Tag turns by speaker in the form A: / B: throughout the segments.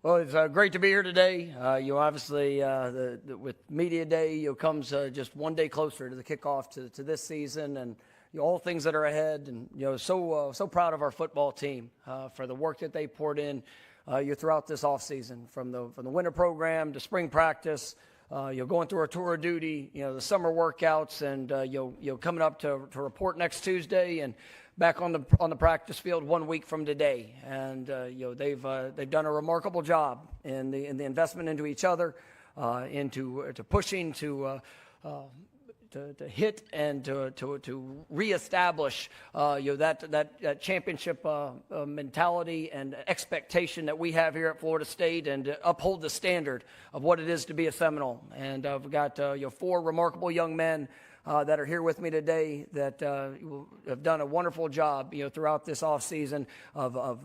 A: Well, it's great to be here today. Obviously, with Media Day, comes just one day closer to the kickoff to this season, and all things that are ahead. And so proud of our football team for the work that they poured in throughout this off season, from the winter program to spring practice. Going through our tour of duty, the summer workouts, and coming up to report next Tuesday and back on the practice field 1 week from today. And they've done a remarkable job in the investment into each other, into pushing to hit and to reestablish that championship mentality and expectation that we have here at Florida State, and to uphold the standard of what it is to be a Seminole. And we've got 4 remarkable young men that are here with me today that have done a wonderful job, throughout this off season of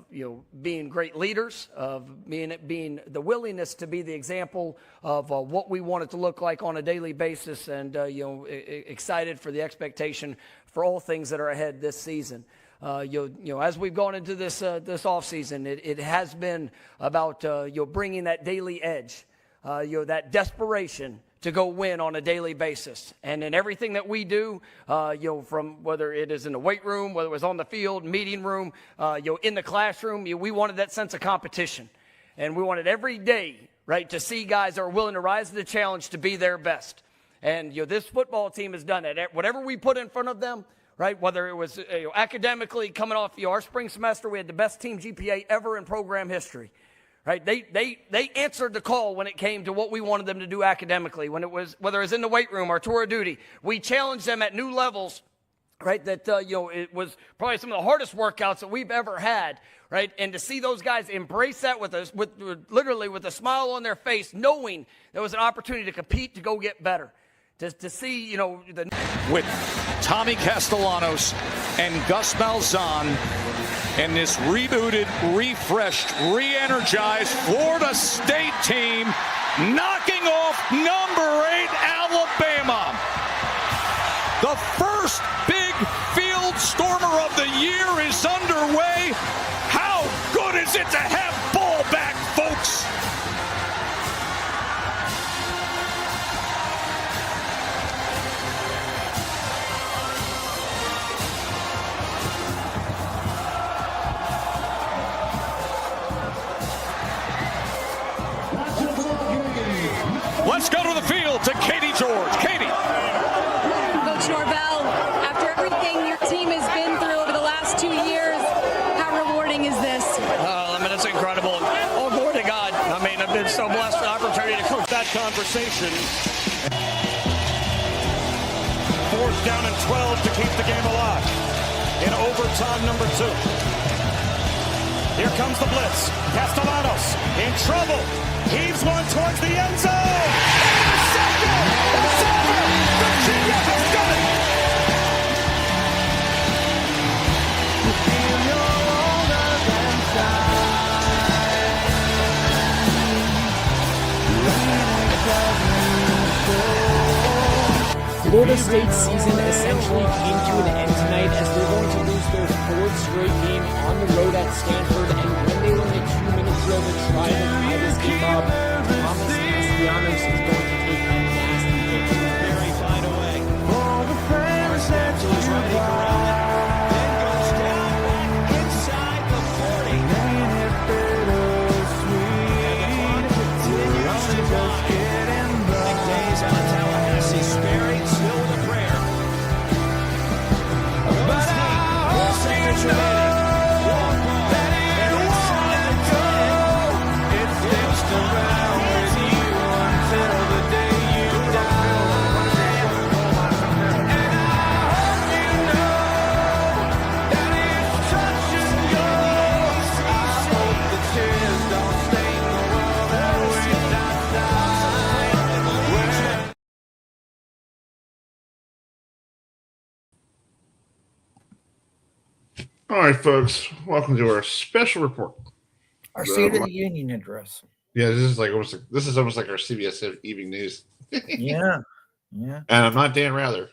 A: being great leaders, of being the willingness to be the example of what we want it to look like on a daily basis, and excited for the expectation for all things that are ahead this season. As we've gone into this off season, it has been about bringing that daily edge, that desperation to go win on a daily basis. And in everything that we do, from whether it is in the weight room, whether it was on the field, meeting room, in the classroom, we wanted that sense of competition. And we wanted every day, right, to see guys that are willing to rise to the challenge to be their best. And this football team has done it. Whatever we put in front of them, right, whether it was academically coming off our spring semester, we had the best team GPA ever in program history. Right, they answered the call when it came to what we wanted them to do academically. Whether it was in the weight room or tour of duty, we challenged them at new levels. Right, that it was probably some of the hardest workouts that we've ever had. Right, and to see those guys embrace that with literally with a smile on their face, knowing there was an opportunity to compete, to go get better. To see
B: with Tommy Castellanos and Gus Malzahn. And this rebooted, refreshed, re-energized Florida State team knocking off number 8 Alabama. The first big field stormer of the year is underway. How good is it to have ball back, folks? Let's go to the field to Katie George. Katie.
C: Coach Norvell, after everything your team has been through over the last 2 years, how rewarding is this?
A: It's incredible. Oh, glory to God. I've been so blessed with the opportunity to coach
B: that conversation. 4th down and 12 to keep the game alive. In overtime number 2. Here comes the blitz. Castellanos in trouble. Heaves one towards the end zone. Intercepted! It's over! Virginia has done it!
D: Florida State's season essentially came to an end tonight as they're going to lose their 4th straight game on the road at Stanford, and when they run a 2-minute drill to try to tie this game up, Thomas Castellanos is going to take a nasty hit.
B: Very fine
E: All right, folks. Welcome to our special report.
F: Our State of the Union address.
E: Yeah, this is almost like our CBS Evening News.
F: Yeah. Yeah.
E: And I'm not Dan Rather.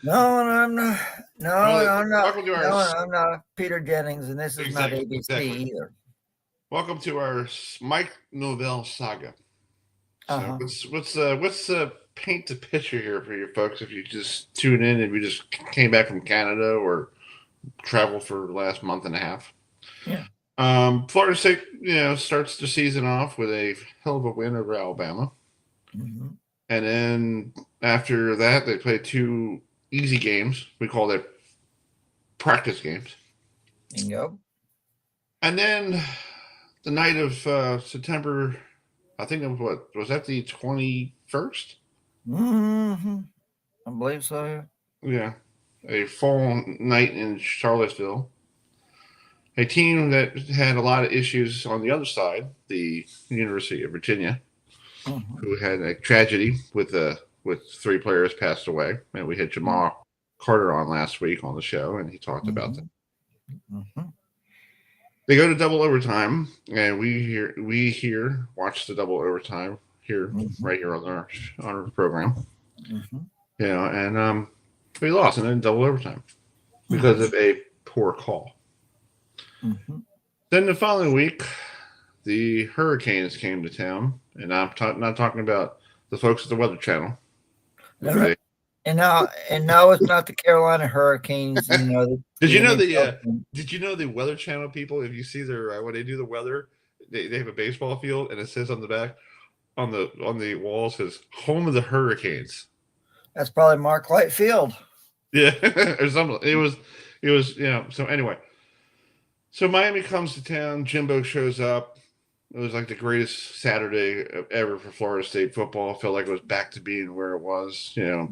F: No, and I'm not. No, I'm not.
E: Welcome to our.
F: No, I'm not Peter Jennings, and this is not ABC either.
E: Welcome to our Mike Norvell saga. So let's paint the picture here for you folks. If you just tune in and we just came back from Canada or traveled for the last month and a half.
F: Yeah.
E: Florida State, starts the season off with a hell of a win over Alabama.
F: Mm-hmm.
E: And then after that, they played 2 easy games. We call it practice games.
F: Bingo.
E: And then the night of September, I think it was was that the 21st?
F: Mm-hmm. I believe so.
E: Yeah. A fall night in Charlottesville. A team that had a lot of issues on the other side, the University of Virginia, who had a tragedy with 3 players passed away. And we had Jamal Carter on last week on the show, and he talked about that.
F: Mm-hmm.
E: They go to double overtime, and we watch the double overtime here right here on our program.
F: Mm-hmm.
E: And we lost in double overtime because of a poor call.
F: Mm-hmm.
E: Then the following week, the Hurricanes came to town, and I'm not talking about the folks at the Weather Channel. Okay.
F: And now it's not the Carolina Hurricanes.
E: Did you know the Weather Channel people? If you see their when they do the weather, they have a baseball field, and it says on the back, on the wall, says "Home of the Hurricanes."
F: That's probably Mark Light Field.
E: Yeah, or something. It was. So anyway, so Miami comes to town. Jimbo shows up. It was like the greatest Saturday ever for Florida State football. It felt like it was back to being where it was. Their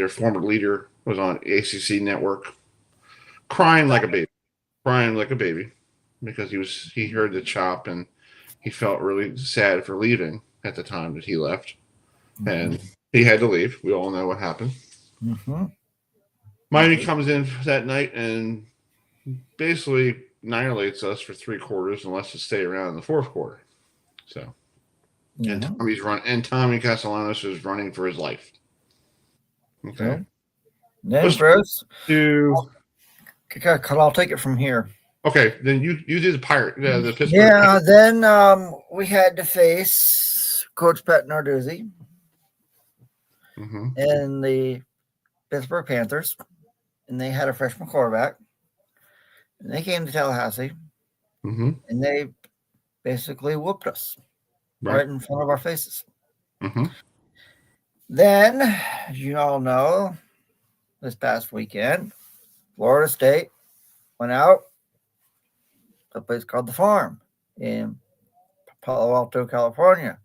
E: former leader was on ACC network, crying like a baby, because he heard the chop and he felt really sad for leaving at the time that he left, and he had to leave. We all know what happened. Miami comes in that night and basically annihilates us for 3 quarters and lets us stay around in the 4th quarter. So, and Tommy Castellanos is running for his life. Okay.
F: Then Bruce,
E: I'll
F: take it from here.
E: Okay, then you do the Pirate. The Pittsburgh.
F: Yeah. Then we had to face Coach Pat Narduzzi and the Pittsburgh Panthers, and they had a freshman quarterback. And they came to Tallahassee, and they basically whooped us right in front of our faces. Then, as you all know, this past weekend, Florida State went out to a place called The Farm in Palo Alto, California,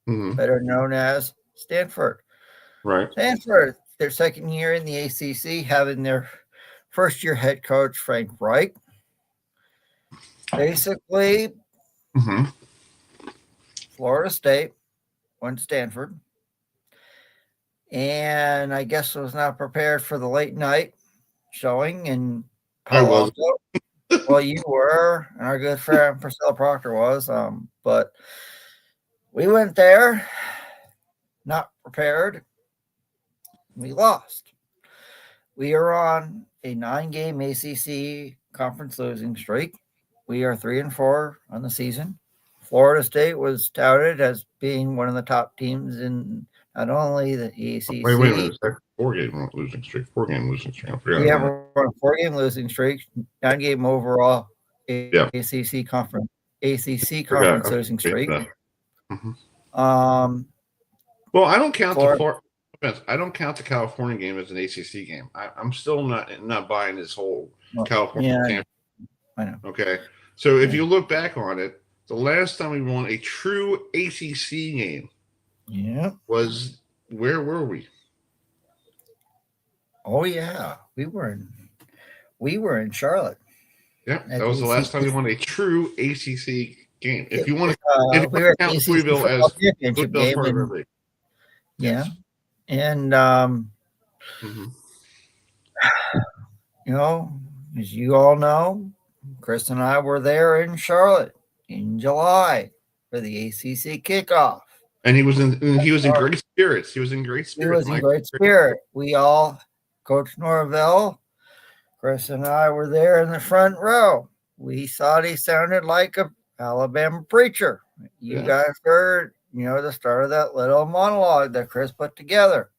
F: better known as Stanford.
E: Right.
F: Stanford, their 2nd year in the ACC, having their first-year head coach, Frank Reich. Basically, Florida State went to Stanford, and I guess was not prepared for the late night showing in Palo Alto. Well, you were, and our good friend Priscilla Proctor was, but we went there not prepared. We lost. We are on a 9-game ACC conference losing streak. We are 3-4 on the season. Florida State was touted as being one of the top teams in not only the ACC.
E: Wait a minute. 4-game losing streak. 4-game losing streak.
F: Yeah, we're on a 4-game losing streak. 9-game overall ACC conference losing streak.
E: Well, I don't count I don't count the California game as an ACC game. I'm still not buying this whole California camp.
F: I know.
E: Okay, so if you look back on it, the last time we won a true ACC game, was where were we?
F: Oh yeah, we were in Charlotte.
E: Yeah, that was the last time we won a true ACC game. If you want to,
F: we were
E: count Louisville as
F: championship game.
E: Part of our league.
F: Yeah, and as you all know, Chris and I were there in Charlotte in July for the ACC kickoff.
E: And he was in great spirits. He was in great spirits.
F: We all, Coach Norvell, Chris and I were there in the front row. We thought he sounded like a Alabama preacher. You guys heard, the start of that little monologue that Chris put together.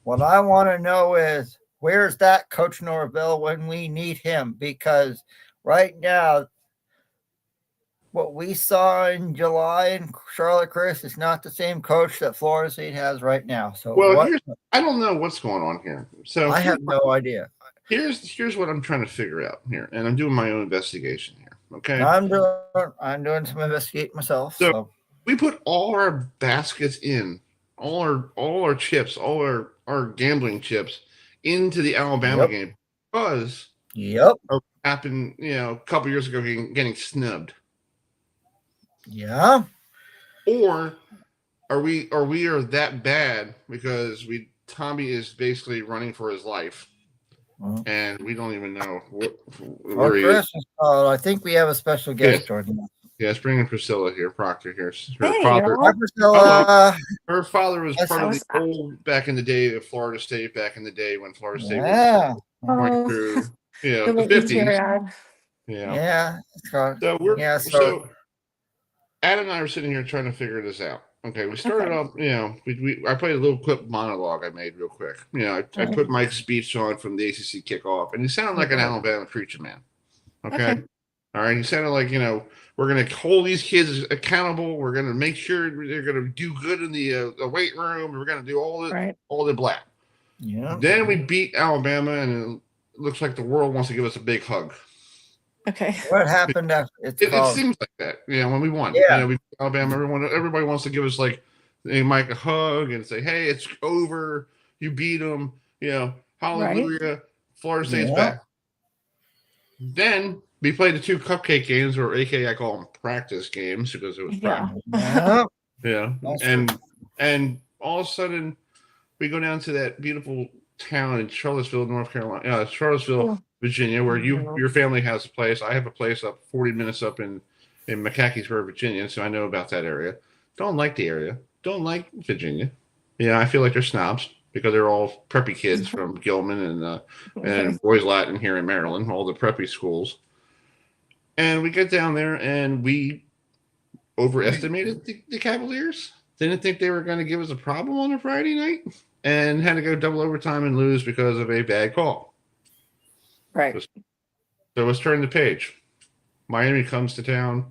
F: What I want to know is, where's that Coach Norvell when we need him? Because right now, what we saw in July in Charlotte, Chris, is not the same coach that Florida State has right now. So,
E: I don't know what's going on here. So
F: I have no idea.
E: Here's what I'm trying to figure out here, and I'm doing my own investigation here. Okay,
F: I'm doing some investigating myself. So
E: we put all our baskets in, all our chips, all our gambling chips into the Alabama game because what happened, a couple years ago getting snubbed.
F: Yeah.
E: Or are we that bad because Tommy is basically running for his life, and we don't even know where he is.
F: I think we have a special guest joining us.
E: Yes, bringing Priscilla here, Proctor here.
F: Priscilla.
E: Her father was part of the old back in the day of Florida State. Back in the day when Florida State was going through, the 50s.
F: Yeah.
E: So Adam and I were sitting here trying to figure this out. Okay, we started off, I played a little clip monologue I made real quick. I put Mike's speech on from the ACC kickoff, and he sounded like an Alabama preacher man. Okay. All right. He sounded like, we're going to hold these kids accountable. We're going to make sure they're going to do good in the weight room. We're going to do all the black.
F: Yeah.
E: Then we beat Alabama, and it looks like the world wants to give us a big hug.
C: Okay.
F: What happened after
E: it seems like that, when we won.
F: Yeah.
E: We beat Alabama. Everybody wants to give us Mike a hug and say, "Hey, it's over. You beat them. Hallelujah. Right. Florida State's back." Then we played the two cupcake games, or AKA I call them practice games because it was practice. Yeah. And all of a sudden we go down to that beautiful town in Charlottesville, North Carolina, Virginia, where your family has a place. I have a place up 40 minutes up in McCackysburg, Virginia, so I know about that area. Don't like the area. Don't like Virginia. I feel like they're snobs because they're all preppy kids from Gilman and Boys Latin here in Maryland, all the preppy schools. And we get down there and we overestimated the Cavaliers. Didn't think they were going to give us a problem on a Friday night and had to go double overtime and lose because of a bad call.
C: Right.
E: So let's turn the page. Miami comes to town.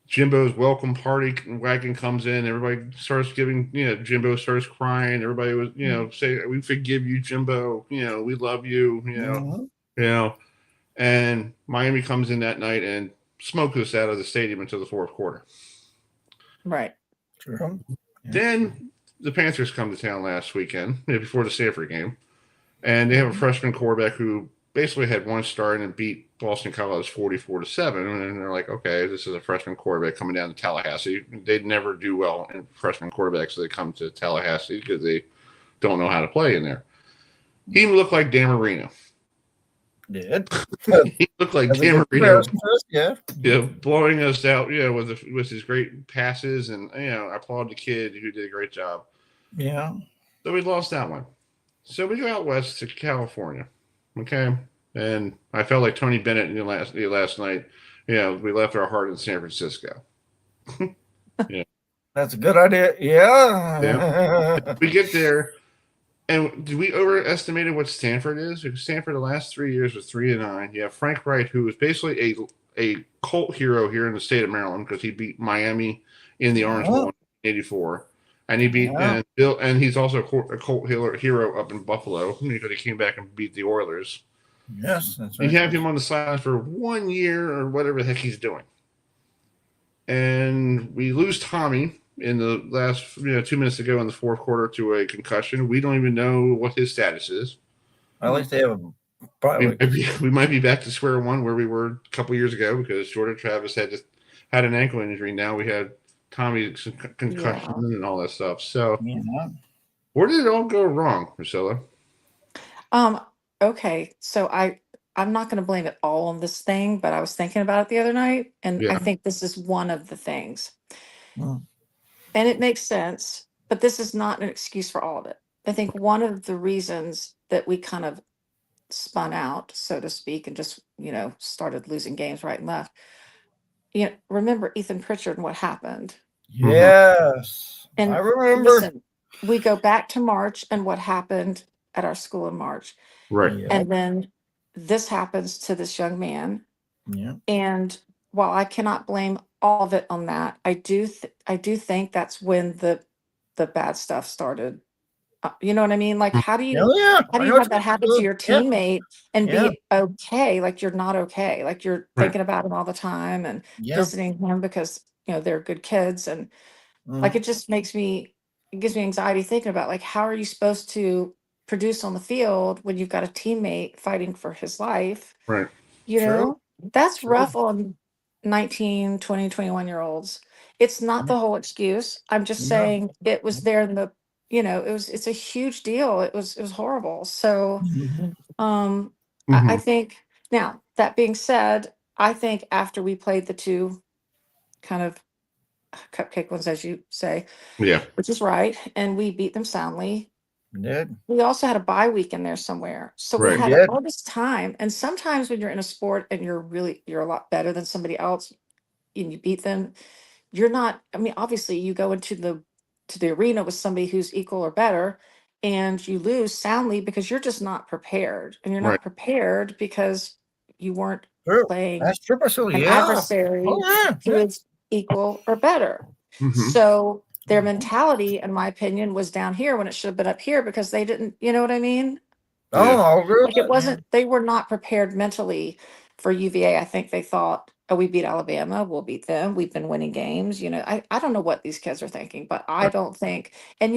E: Jimbo's welcome party wagon comes in. Everybody starts giving, Jimbo starts crying. Everybody was, say, "We forgive you, Jimbo. We love you." And Miami comes in that night and smokes us out of the stadium until the fourth quarter.
C: Right.
F: True.
E: Then the Panthers come to town last weekend, before the Stanford game, and they have a freshman quarterback who basically had one start and beat Boston College 44-7. And they're like, okay, this is a freshman quarterback coming down to Tallahassee. They'd never do well in freshman quarterbacks, so they come to Tallahassee because they don't know how to play in there. He looked like Dan Marino.
F: Did.
E: He looked like Dan Marino.
F: Yeah.
E: Blowing us out, with his great passes. And, I applaud the kid who did a great job.
F: Yeah.
E: So we lost that one. So we go out west to California. Okay. And I felt like Tony Bennett last night. We left our heart in San Francisco.
F: That's a good idea. Yeah.
E: We get there, and did we overestimated what Stanford is? Because Stanford the last 3 years was 3-9. You have Frank Wright, who was basically a cult hero here in the state of Maryland because he beat Miami in the Orange Bowl in '84. And he beat Bill, and he's also a cult hero up in Buffalo because he came back and beat the Oilers.
F: Yes, that's right.
E: You have him on the sidelines for 1 year or whatever the heck he's doing. And we lose Tommy in the last 2 minutes to go in the fourth quarter to a concussion. We don't even know what his status is.
F: At least they have
E: we might be back to square one where we were a couple years ago because Jordan Travis had an ankle injury. Now we had Tommy's concussion and all that stuff. So where did it all go wrong, Priscilla?
C: Okay. So
G: I'm not going to blame it all on this thing, but I was thinking about it the other night, and I
E: Yeah.
G: think this is one of the things.
F: Mm.
G: And it makes sense, but this is not an excuse for all of it. I think one of the reasons that we kind of spun out, so to speak, and just, started losing games right and left. Remember Ethan Pritchard and what happened.
F: Yes, I
G: And
F: remember.
G: listen, we go back to March and what happened at our school in March.
E: Right.
F: Yeah.
G: And then this happens to this young man.
F: Yeah.
G: And while I cannot blame all of it on that, I do think that's when the bad stuff started. You know what I mean? Like, how do you
F: Oh, yeah.
G: how do
F: I
G: you
F: know
G: have that happen to your
F: Yeah.
G: teammate and
F: Yeah.
G: be okay? Like you're not okay. Like you're
E: Right.
G: thinking about him all the time and
F: Yeah.
G: visiting him because they're good kids, and like
F: Mm.
G: it just gives me anxiety thinking about like how are you supposed to produce on the field when you've got a teammate fighting for his life?
E: Right.
F: True.
G: That's
F: True.
G: rough on 19, 20, 21-year-olds. It's not the whole excuse. I'm just
F: No.
G: saying it was there in the, it's a huge deal. It was horrible. So,
F: Mhm.
G: I
E: Mhm.
G: think now that being said, I think after we played the two kind of cupcake ones, as you say,
E: Yeah.
G: which is right, and we beat them soundly.
F: Did.
G: We also had a bye week in there somewhere. So we
E: Right.
G: had
F: Did.
G: all this time. And sometimes when you're in a sport and you're a lot better than somebody else and you beat them, you're not, I mean, obviously you go into the arena with somebody who's equal or better and you lose soundly because you're just not prepared. And you're
E: Right.
G: not prepared because you weren't
F: True.
G: playing
F: That's true. So
G: an
F: yeah.
G: adversary
F: Oh yeah.
G: who
F: Yeah.
G: is equal or better.
E: Mhm.
G: So their mentality, in my opinion, was down here when it should have been up here because they didn't, you know what I mean?
F: Oh,
E: Yeah.
F: I'll agree with
G: Like it
F: that.
G: wasn't, they were not prepared mentally for UVA. I think they thought, oh, we beat Alabama, we'll beat them. We've been winning games. I don't know what these kids are thinking, but I
E: Right.
G: don't think, and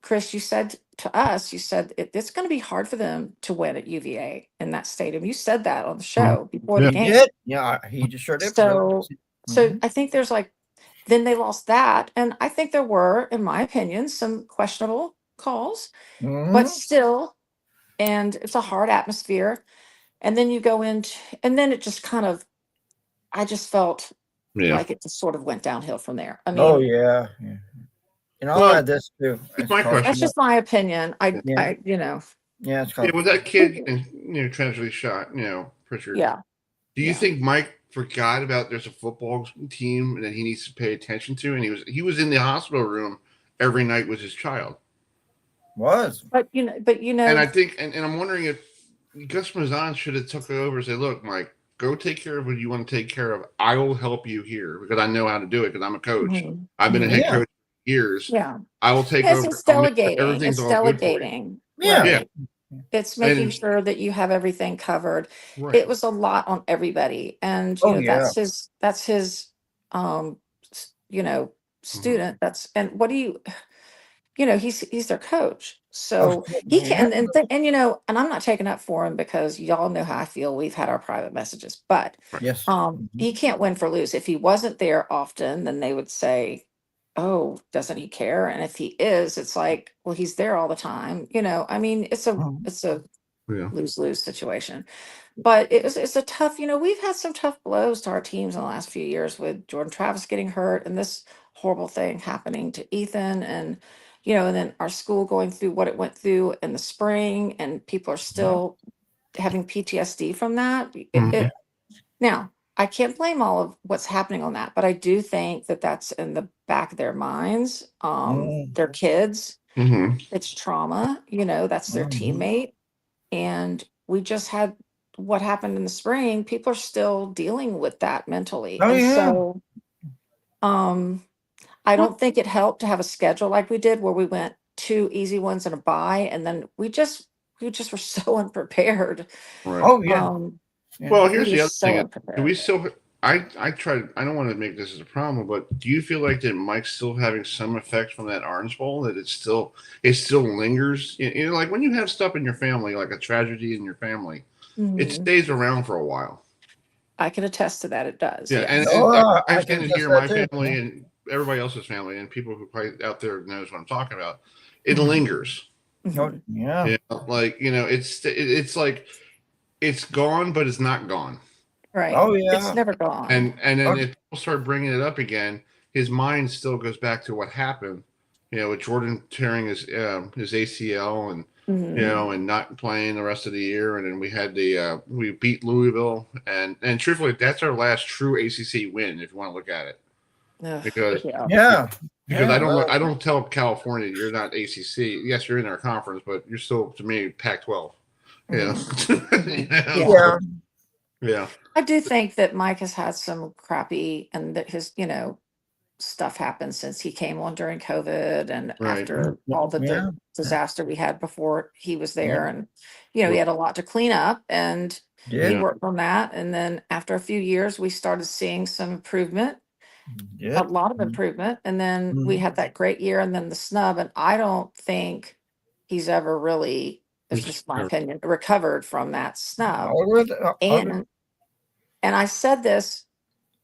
G: Chris, you said to us, it's going to be hard for them to win at UVA in that stadium. You said that on the show before the
E: Yeah.
F: He
G: game.
F: did. Yeah, he just sure did.
G: So I think there's like, then they lost that. And I think there were, in my opinion, some questionable calls, but still, and it's a hard atmosphere. And then you go into, and then it just kind of, I just felt
E: Yeah.
G: like it just sort of went downhill from there. I
F: Oh
G: mean,
F: yeah. Yeah. And I'll
E: Well,
F: add this too.
E: here's my question.
G: that's just my opinion.
F: Yeah. Yeah, it's
E: Yeah,
F: called.
E: with that kid, tragically shot, Pritchard.
G: Yeah.
E: Do you
G: Yeah.
E: think Mike forgot about there's a football team that he needs to pay attention to, and he was in the hospital room every night with his child?
F: Was.
G: But
E: And I think, and I'm wondering if Gus Malzahn should have took over and said, "Look, Mike, go take care of what you want to take care of. I will help you here because I know how to do it because I'm a coach.
G: Mhm.
E: I've been a head
F: Yeah.
E: coach for years.
G: Yeah.
E: I will take
G: Yes,
E: over.
G: it's
E: I'll make sure
G: delegating.
E: everything's
G: It's
E: all good for you."
G: delegating.
F: Yeah.
E: Yeah.
G: Right. It's making
E: And-
G: sure that you have everything covered.
E: Right.
G: It was a lot on everybody. And
F: Oh, yeah.
G: that's his student. That's, and what do he's their coach. So he can, and I'm not taking up for him because y'all know how I feel. We've had our private messages, but
F: Yes.
G: he can't win for lose. If he wasn't there often, then they would say, oh, doesn't he care? And if he is, it's like, well, he's there all the time. I mean, it's a
E: Yeah.
G: lose-lose situation. But it's a tough, we've had some tough blows to our teams in the last few years with Jordan Travis getting hurt and this horrible thing happening to Ethan, and and then our school going through what it went through in the spring, and people are still having PTSD from that. Now, I can't blame all of what's happening on that, but I do think that that's in the back of their minds. Their kids,
E: Mm-hmm.
G: it's trauma, that's their teammate. And we just had what happened in the spring. People are still dealing with that mentally.
F: Oh,
G: And
F: yeah.
G: so I don't think it helped to have a schedule like we did where we went 2 easy ones and a bye, and then we just were so unprepared.
E: Right.
F: Oh yeah.
E: Well, here's
G: We
E: the
G: were
E: other
G: so
E: thing.
G: unprepared.
E: Do we still? I tried. I don't want to make this as a problem, but do you feel like that Mike's still having some effect from that Orange Bowl? That it still lingers? Like when you have stuff in your family, like a tragedy in your family, it
G: Mhm.
E: stays around for a while.
G: I can attest to that. It does.
E: Yeah,
G: Yes.
E: and
F: I
E: I've
F: can
E: been
F: attest
E: here,
F: that
E: my
F: too.
E: family and everybody else's family, and people who probably out there knows what I'm talking about. It
G: Mhm.
E: lingers.
G: Mhm.
F: Yeah.
E: Like it's like it's gone, but it's not gone.
G: Right.
F: Oh, yeah.
G: It's never gone.
E: And then
F: Okay.
E: if people start bringing it up again, his mind still goes back to what happened. With Jordan tearing his ACL and and not playing the rest of the year, and then we had we beat Louisville, and
G: truthfully,
E: that's our last true ACC win if you want to look at it, because
F: Yeah.
E: I don't tell California you're not ACC. Yes, you're in our conference, but you're still to me Pac-12. Yeah.
G: I do think that Mike has had some crappy, and that his, stuff happened since he came on during COVID and after all the disaster we had before he was there. And, he had a lot to clean up, and he worked on that. And then after a few years, we started seeing some improvement, a lot of improvement. And then we had that great year, and then the snub. And I don't think he's ever really, it's just my opinion, recovered from that snub. And I said this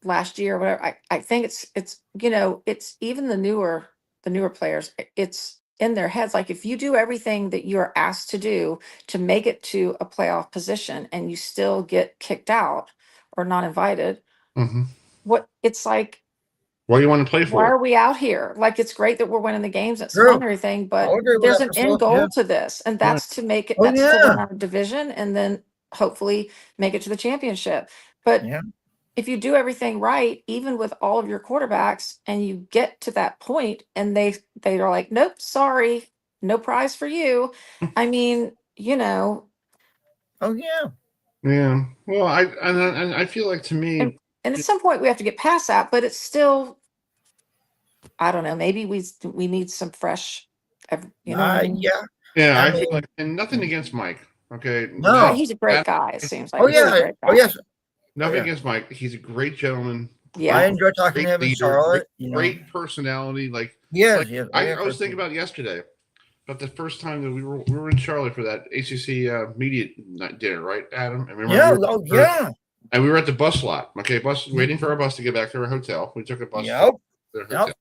G: last year, whatever. I think it's even the newer players, it's in their heads. Like, if you do everything that you're asked to do to make it to a playoff position and you still get kicked out or not invited, what it's like,
E: what do you want to play for?
G: Why are we out here? Like, it's great that we're winning the games, that's fun and everything, but there's an end goal to this, and that's to make it, that's to win our division and then hopefully make it to the championship. But if you do everything right, even with all of your quarterbacks, and you get to that point and they are like, nope, sorry, no prize for you. I mean,
F: Oh, yeah.
E: Yeah. Well, I feel like, to me,
G: and at some point we have to get past that, but it's still, I don't know, maybe we need some fresh, what I mean?
E: Yeah, I feel like, and nothing against Mike. Okay.
F: No,
G: he's a great guy. It seems like.
F: Oh, yeah. Oh, yes.
E: Nothing against Mike. He's a great gentleman.
G: Yeah.
F: I enjoy talking to him in Charlotte.
E: Great personality. Like, I was thinking about yesterday, about the first time that we were in Charlotte for that ACC media dinner, right, Adam? And
F: remember
E: and we were at the bus lot. Okay, waiting for our bus to get back to our hotel. We took a bus.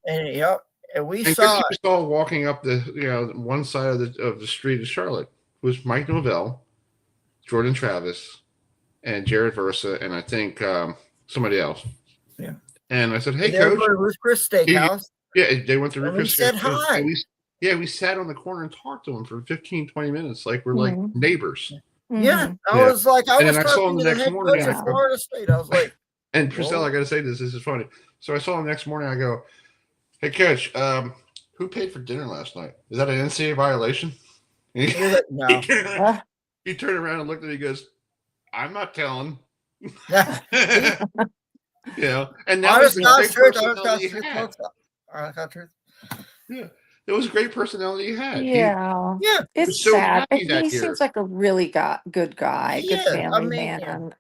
F: And we
E: saw walking up the one side of the street of Charlotte was Mike Norvell, Jordan Travis, and Jared Versa, and I think somebody else.
F: Yeah.
E: And I said, "Hey,
F: they
E: Coach."
F: Went to Ruth Chris Steakhouse.
E: They went to Ruth Chris.
F: Said hi.
E: We sat on the corner and talked to him for 15, 20 minutes, like we're like neighbors.
F: Yeah, I was like, I
E: saw him the next morning.
F: Florida State. I was like,
E: and Priscilla, I got to say this. This is funny. So I saw him the next morning. I go, "Hey, Coach, who paid for dinner last night? Is that an NCAA violation?"
F: No.
E: He turned around and looked at me. He goes, "I'm not telling." And that was the great personality he had. Yeah, it was a great personality he had.
G: Yeah, it's so sad. He seems like a really good guy, good family man.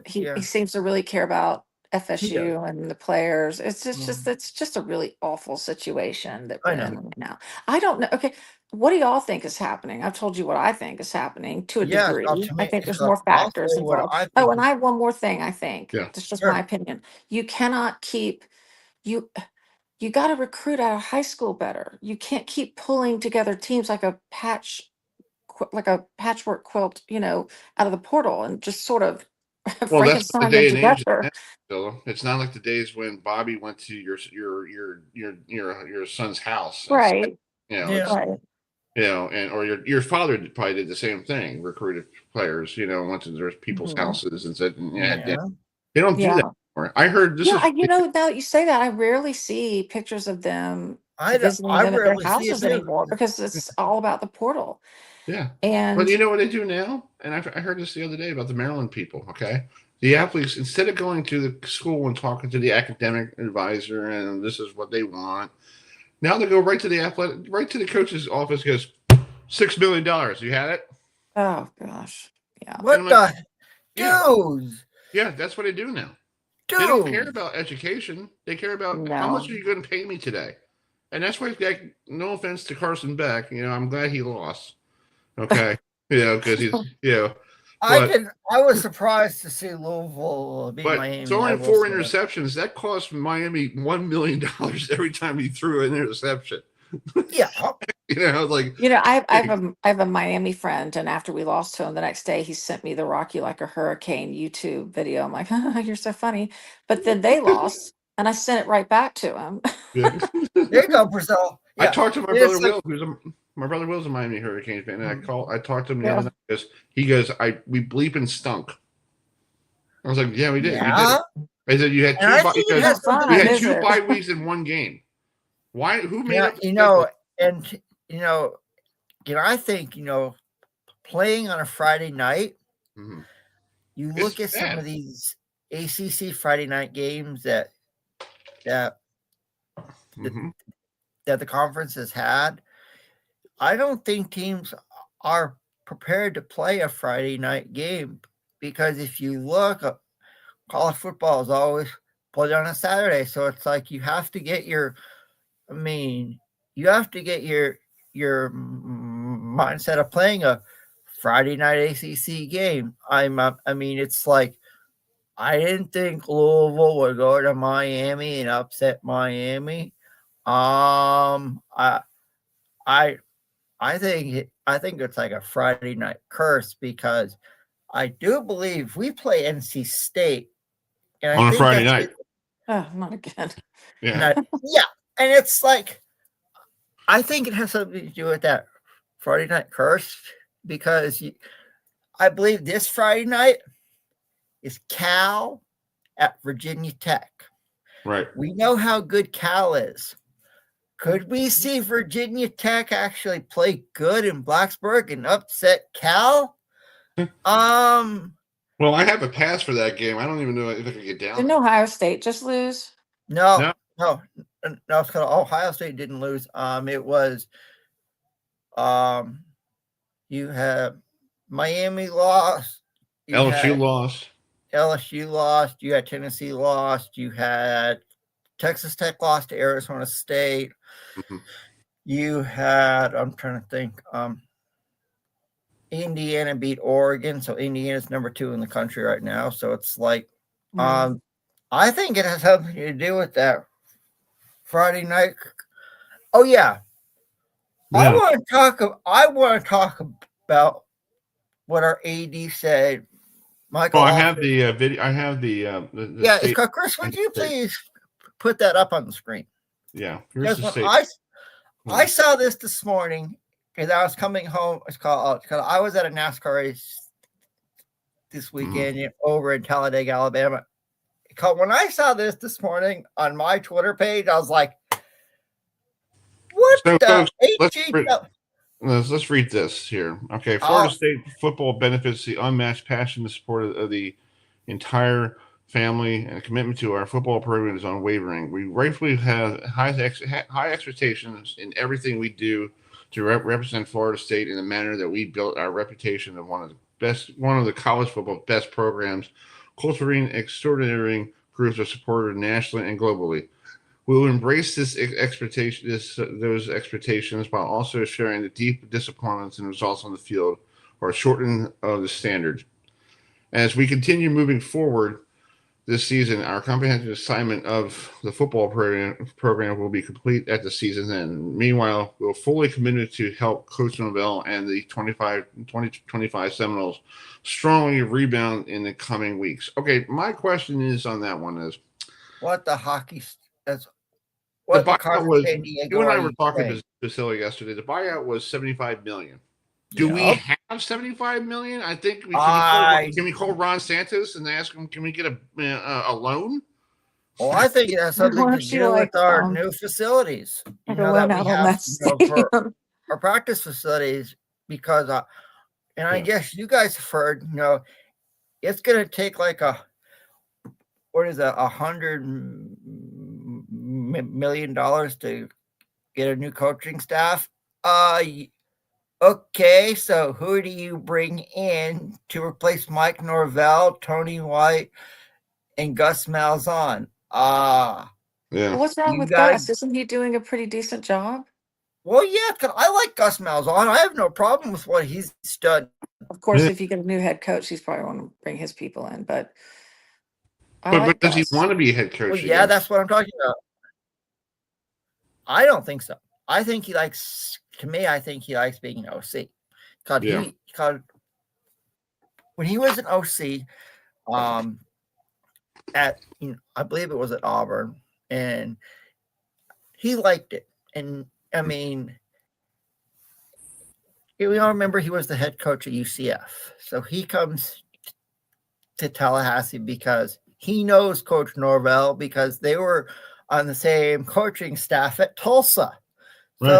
G: He seems to really care about FSU and the players. It's just a really awful situation that we're in right now. I don't know. Okay, what do y'all think is happening? I've told you what I think is happening to a degree. I think there's more factors involved. Oh, and I have one more thing. I think it's just my opinion. You cannot keep you got to recruit out of high school better. You can't keep pulling together teams like a patchwork quilt, out of the portal and just sort of.
E: Well, that's the day and age. It's not like the days when Bobby went to your son's house,
G: right?
E: Or your father probably did the same thing. Recruited players, went to their people's houses and said, they don't do that anymore. I heard this.
G: Now that you say that, I rarely see pictures of them visiting them at their houses anymore because it's all about the portal.
E: Yeah.
G: And
E: but you know what they do now? And I heard this the other day about the Maryland people, okay? The athletes, instead of going to the school and talking to the academic advisor and this is what they want, now they go right to the coach's office, goes, $6 million. You had it?
G: Oh gosh. Yeah.
F: What the dude?
E: Yeah, that's what they do now. Dude. They don't care about education. They care about how much are you going to pay me today? And that's why, no offense to Carson Beck, I'm glad he lost. Okay, because he's
F: I was surprised to see Louisville beat Miami.
E: Throwing 4 interceptions that cost Miami $1 million every time he threw an interception.
F: Yeah,
E: Like
G: I have a Miami friend, and after we lost to him the next day, he sent me the "Rock You Like a Hurricane" YouTube video. I'm like, you're so funny. But then they lost, and I sent it right back to him.
E: yeah.
F: There you go, Brazil.
E: I
F: Yeah.
E: talked to my
F: It's
E: brother
F: like,
E: Will, my brother Will's a Miami Hurricanes fan, and I talked to him the
G: Yeah.
E: other night. He goes, we bleep and stunk. I was like, yeah, we did. We did
F: yeah.
E: it. I said you had
F: And I
E: two.
F: think it
E: You
F: has something to
E: had
F: do.
G: is
E: two
G: it?
E: bye weeks in one game. Why? Who made
F: Yeah,
E: up?
F: and I think playing on a Friday night.
E: Mhm.
F: You
E: It's
F: look at some
E: bad.
F: of these ACC Friday night games that
E: Mhm.
F: the conference has had. I don't think teams are prepared to play a Friday night game because if you look, college football is always played on a Saturday, so it's like you have to get your mindset of playing a Friday night ACC game. It's like I didn't think Louisville would go to Miami and upset Miami. I think it's like a Friday night curse because I do believe we play NC State, and
E: On a Friday night.
G: Oh, not again.
E: Yeah.
F: And it's like I think it has something to do with that Friday night curse because I believe this Friday night is Cal at Virginia Tech.
E: Right.
F: We know how good Cal is. Could we see Virginia Tech actually play good in Blacksburg and upset Cal?
E: Well, I have a pass for that game. I don't even know if I could get down.
G: Didn't Ohio State just lose?
F: No. It's called Ohio State didn't lose. It was you have Miami lost.
E: LSU lost.
F: LSU lost. You had Tennessee lost. You had Texas Tech lost to Arizona State.
E: Mm-hmm.
F: You had, I'm trying to think, Indiana beat Oregon. So Indiana's number 2 in the country right now. So it's like, I think it has something to do with that Friday night. Oh yeah. I want to talk about what our AD said. Michael.
E: I have the video. I have the
F: it's called, Chris, would you please put that up on the screen?
E: Yeah. Here's the state.
F: I saw this morning because I was coming home. It's called I was at a NASCAR race this weekend over in Talladega, Alabama. When I saw this morning on my Twitter page, I was like, "What the?"
E: Let's read this here. Okay, Florida State football benefits the unmatched passion and support of the entire family, and a commitment to our football program is unwavering. We rightfully have high expectations in everything we do to represent Florida State in the manner that we built our reputation of one of the college football best programs, cultivating extraordinary groups of supporters nationally and globally. We will embrace those expectations while also sharing the deep disappointments and results on the field or shortening of the standards. As we continue moving forward this season, our comprehensive assignment of the football program will be complete at the season's end. Meanwhile, we're fully committed to help Coach Norvell and the 2025 Seminoles strongly rebound in the coming weeks. Okay, my question is on that one is,
F: what the hockey as
E: the buyout was, you and I were talking to Vasily yesterday. The buyout was $75 million. Do we have $75 million? I think can we call Ron Santos and ask him, can we get a loan?
F: Well, I think it has something to do with our new facilities. That we have for our practice facilities because I guess you guys have heard, it's going to take like $100 million to get a new coaching staff. Okay, so who do you bring in to replace Mike Norvell, Tony White, and Gus Malzahn?
G: What's wrong with Gus? Isn't he doing a pretty decent job?
F: Well, yeah, I like Gus Malzahn. I have no problem with what he's done.
G: Of course, if you get a new head coach, he's probably want to bring his people in. But
E: but does he want to be a head coach?
F: Well, that's what I'm talking about. I don't think so. I think he likes to me, I think he likes being an OC. Because
E: Yeah.
F: when he was an OC, I believe it was at Auburn, and he liked it. And I mean, we all remember he was the head coach at UCF. So he comes to Tallahassee because he knows Coach Norvell because they were on the same coaching staff at Tulsa.
E: Right.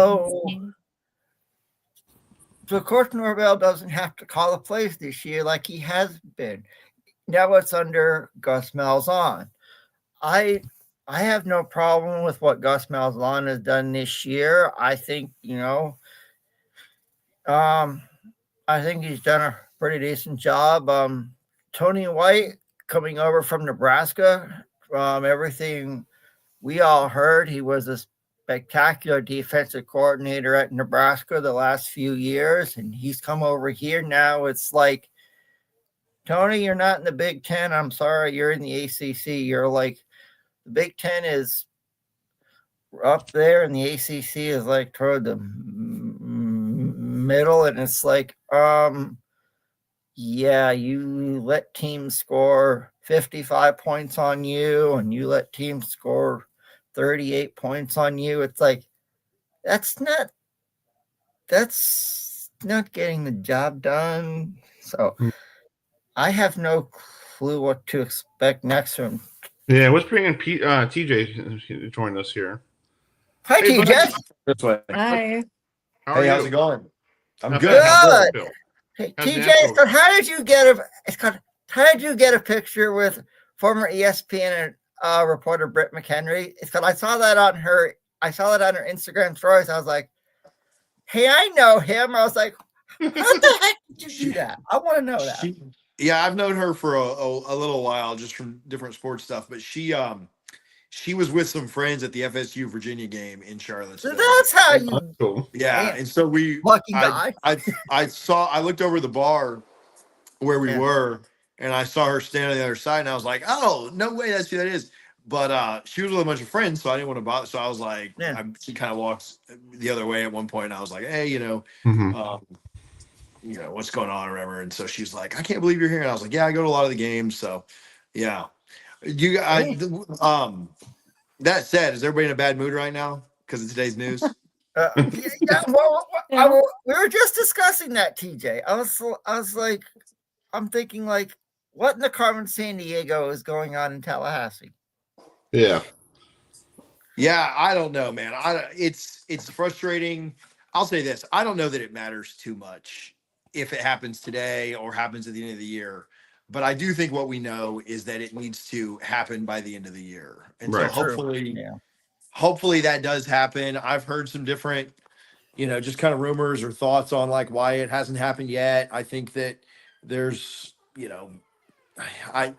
F: So Coach Norvell doesn't have to call the plays this year like he has been. Now it's under Gus Malzahn. I have no problem with what Gus Malzahn has done this year. I think, I think he's done a pretty decent job. Tony White coming over from Nebraska, everything we all heard, he was a spectacular defensive coordinator at Nebraska the last few years, and he's come over here now. It's like, Tony, you're not in the Big Ten. I'm sorry, you're in the ACC. You're like, the Big Ten is up there, and the ACC is like toward the middle, and it's like, yeah, you let teams score 55 points on you, and you let teams score 38 points on you. It's like, that's not getting the job done. So I have no clue what to expect next from him.
E: Yeah, let's bring in TJ to join us here.
F: Hi,
E: Hey,
F: TJ.
H: This way.
G: Hi.
E: How are
H: Hey, how's
E: you?
H: it going? I'm
E: Not
H: good.
E: bad.
F: Good. Hey,
E: How's
F: TJ,
E: Nashville?
F: how did you get a picture with former ESPN reporter Britt McHenry? It's because I saw that on her Instagram stories. I was like, hey, I know him. I was like, how the heck did you do that? I want to know that.
H: Yeah, I've known her for a little while, just from different sports stuff. But she was with some friends at the FSU Virginia game in Charlottesville.
F: So that's how you.
E: Cool.
H: Yeah,
F: Man,
H: and so
F: lucky guy.
H: I looked over the bar where we
F: Yeah.
H: were, and I saw her standing on the other side, and I was like, oh, no way, that's who that is. But she was with a bunch of friends, so I didn't want to bother. So I was like,
F: Yeah.
H: she kind of walks the other way at one point, and I was like, hey,
E: Mhm.
H: What's going on or whatever. And so she's like, I can't believe you're here. And I was like, yeah, I go to a lot of the games. So yeah. That said, is everybody in a bad mood right now because of today's news?
F: Yeah, we were just discussing that, TJ. I was like, I'm thinking like, what in the Carmen San Diego is going on in Tallahassee?
E: Yeah.
H: Yeah, I don't know, man. It's frustrating. I'll say this. I don't know that it matters too much if it happens today or happens at the end of the year. But I do think what we know is that it needs to happen by the end of the year. And
E: Right.
H: so hopefully that does happen. I've heard some different, just kind of rumors or thoughts on like why it hasn't happened yet. I think that there's, I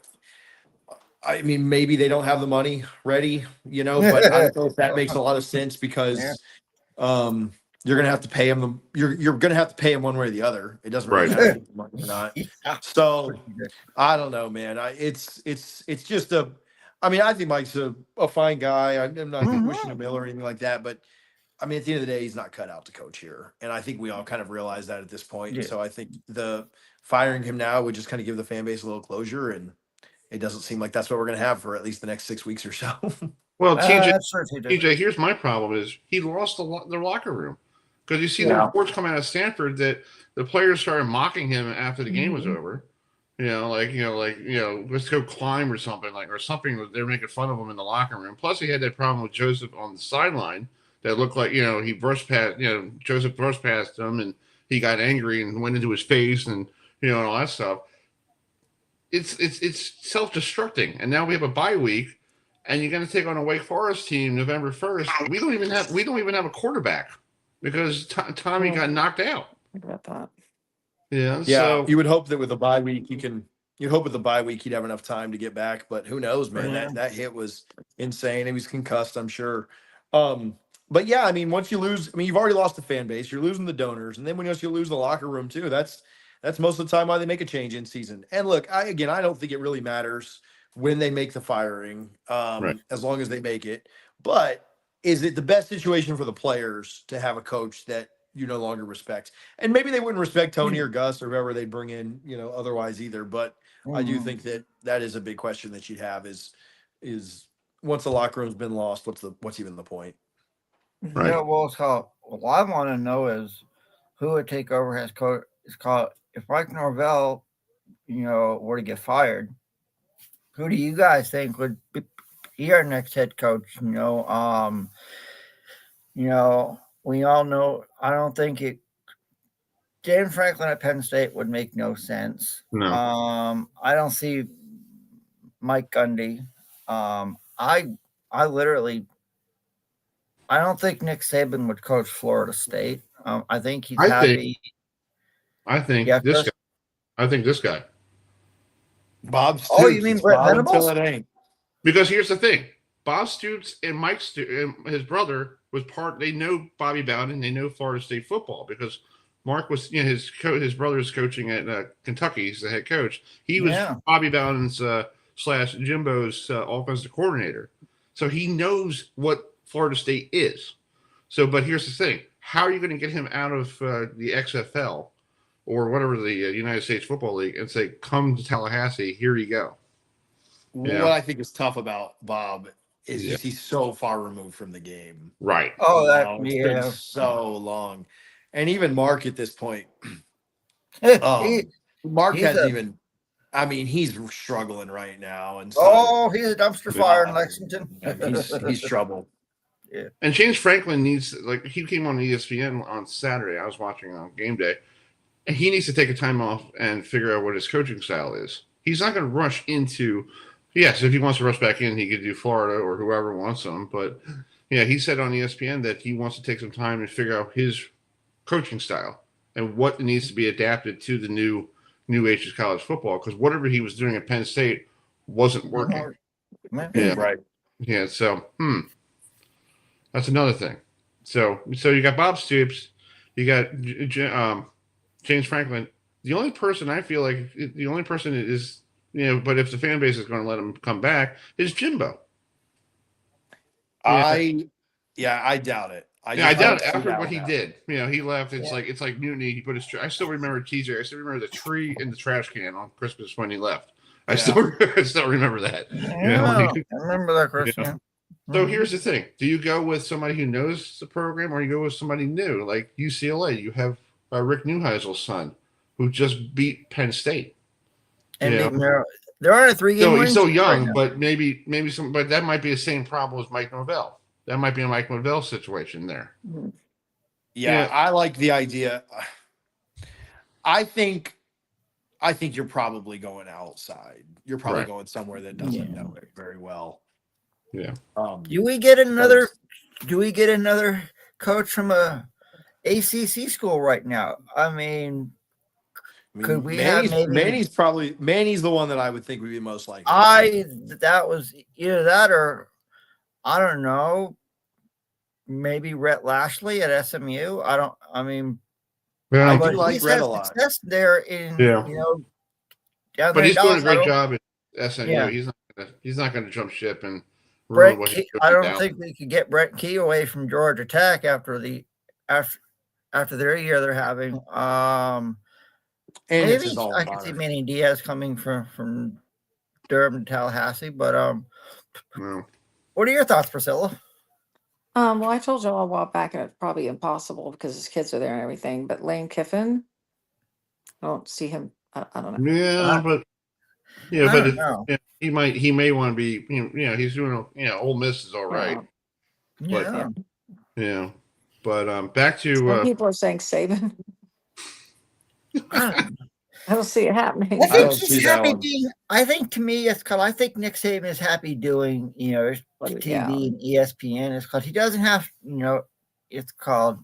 H: mean, maybe they don't have the money ready, but I don't know if that makes a lot of sense because you're going to have to pay them. You're going to have to pay them one way or the other. It doesn't really matter if you have the money or not. So I don't know, man. It's just I think Mike's a fine guy. I'm not wishing him ill or anything like that, but I mean, at the end of the day, he's not cut out to coach here. And I think we all kind of realize that at this point.
F: Yeah.
H: So I think the firing him now would just kind of give the fan base a little closure, and it doesn't seem like that's what we're going to have for at least the next 6 weeks or so.
E: Well, TJ,
F: that's true,
E: TJ, here's my problem: is he lost the locker room because you see the reports come out of Stanford that the players started mocking him after the game was over. Let's go climb or something They're making fun of him in the locker room. Plus, he had that problem with Joseph on the sideline that looked like he brushed past. Joseph brushed past him, and he got angry and went into his face, and and all that stuff. It's self-destructing, and now we have a bye week, and you're going to take on a Wake Forest team November 1st. We don't even have a quarterback because Tommy got knocked out.
G: I about that.
E: Yeah.
H: So you would hope that with a bye week, you'd hope with the bye week he'd have enough time to get back, but who knows, man? That hit was insane. He was concussed, I'm sure. But yeah, I mean, once you lose, you've already lost the fan base, you're losing the donors, and then when you lose the locker room too, that's most of the time why they make a change in season. And look, I don't think it really matters when they make the firing, as long as they make it. But is it the best situation for the players to have a coach that you no longer respect. And maybe they wouldn't respect Tony or Gus or whoever they bring in, otherwise either. But I do think that is a big question that you'd have is once the locker room's been lost, what's even the point?
E: Right.
F: Yeah, well, what I want to know is who would take over as coach. It's called if Mike Norvell, were to get fired. Who do you guys think would be our next head coach? We all know. I don't think it. Dan Franklin at Penn State would make no sense.
E: No.
F: I don't see Mike Gundy. I literally. I don't think Nick Saban would coach Florida State. I think he's happy.
E: I think this guy.
H: Bob Stoops.
F: Oh, you mean Brett Venables?
H: It ain't.
E: Because here's the thing. Bob Stoops and Mike Stoops, his brother, they know Bobby Bowden, they know Florida State football because Mark was, his brother's coaching at Kentucky. He's the head coach. He was Bobby Bowden's / Jimbo's offensive coordinator. So he knows what Florida State is. So, but here's the thing. How are you going to get him out of the XFL or whatever the United States Football League and say, come to Tallahassee, here you go?
H: What I think is tough about Bob is just he's so far removed from the game.
E: Right.
F: Oh,
H: it's been so long. And even Mark at this point, Mark hasn't even – I mean, he's struggling right now. And so,
F: he's a dumpster fire in Lexington.
H: He's trouble.
F: Yeah.
E: And James Franklin needs, he came on ESPN on Saturday. I was watching on game day. And he needs to take a time off and figure out what his coaching style is. He's not going to rush into, yes, if he wants to rush back in, he could do Florida or whoever wants him. But, he said on ESPN that he wants to take some time and figure out his coaching style and what needs to be adapted to the new ages college football. Because whatever he was doing at Penn State wasn't working.
H: Yeah, right.
E: Yeah, so, that's another thing. So you got Bob Stoops, you got James Franklin. The only person I feel like is, but if the fan base is going to let him come back, is Jimbo.
H: I doubt it. I
E: doubt it after what he did. He left. It's like mutiny. He put his. I still remember TJ. I still remember the tree in the trash can on Christmas when he left. I still remember that.
F: I remember that Christmas.
E: So here's the thing. Do you go with somebody who knows the program or you go with somebody new? Like UCLA, you have Rick Neuheisel's son who just beat Penn State.
F: And there are 3 games.
E: So he's so young, but maybe but that might be the same problem as Mike Norvell. That might be a Mike Norvell situation there.
H: Yeah, I like the idea. I think you're probably going outside. You're probably going somewhere that doesn't know it very well.
E: Yeah.
F: Do we get another coach from a ACC school right now? I mean could we have
H: Manny's the one that I would think would be most likely.
F: That was either that or I don't know, maybe Rhett Lashley at SMU. I do
H: like Rhett a lot.
F: Success there in
E: but he's doing a great job at SMU. Yeah. He's not going to jump ship and
F: Brett Key, I don't think we could get Brett Key away from Georgia Tech after their year they're having.
H: And
F: maybe I could see Manny Diaz coming from Durham to Tallahassee, but what are your thoughts, Priscilla?
G: Well, I told you all a while back, and it's probably impossible because his kids are there and everything. But Lane Kiffin, I don't see him. I don't know.
E: Yeah, he may want to be. He's doing. Ole Miss is all right. But back to
G: some people are saying Saban. I don't see it happening.
F: I think he's happy being. I think to me, it's called. I think Nick Saban is happy doing. TV and ESPN. It's called. He doesn't have. It's called.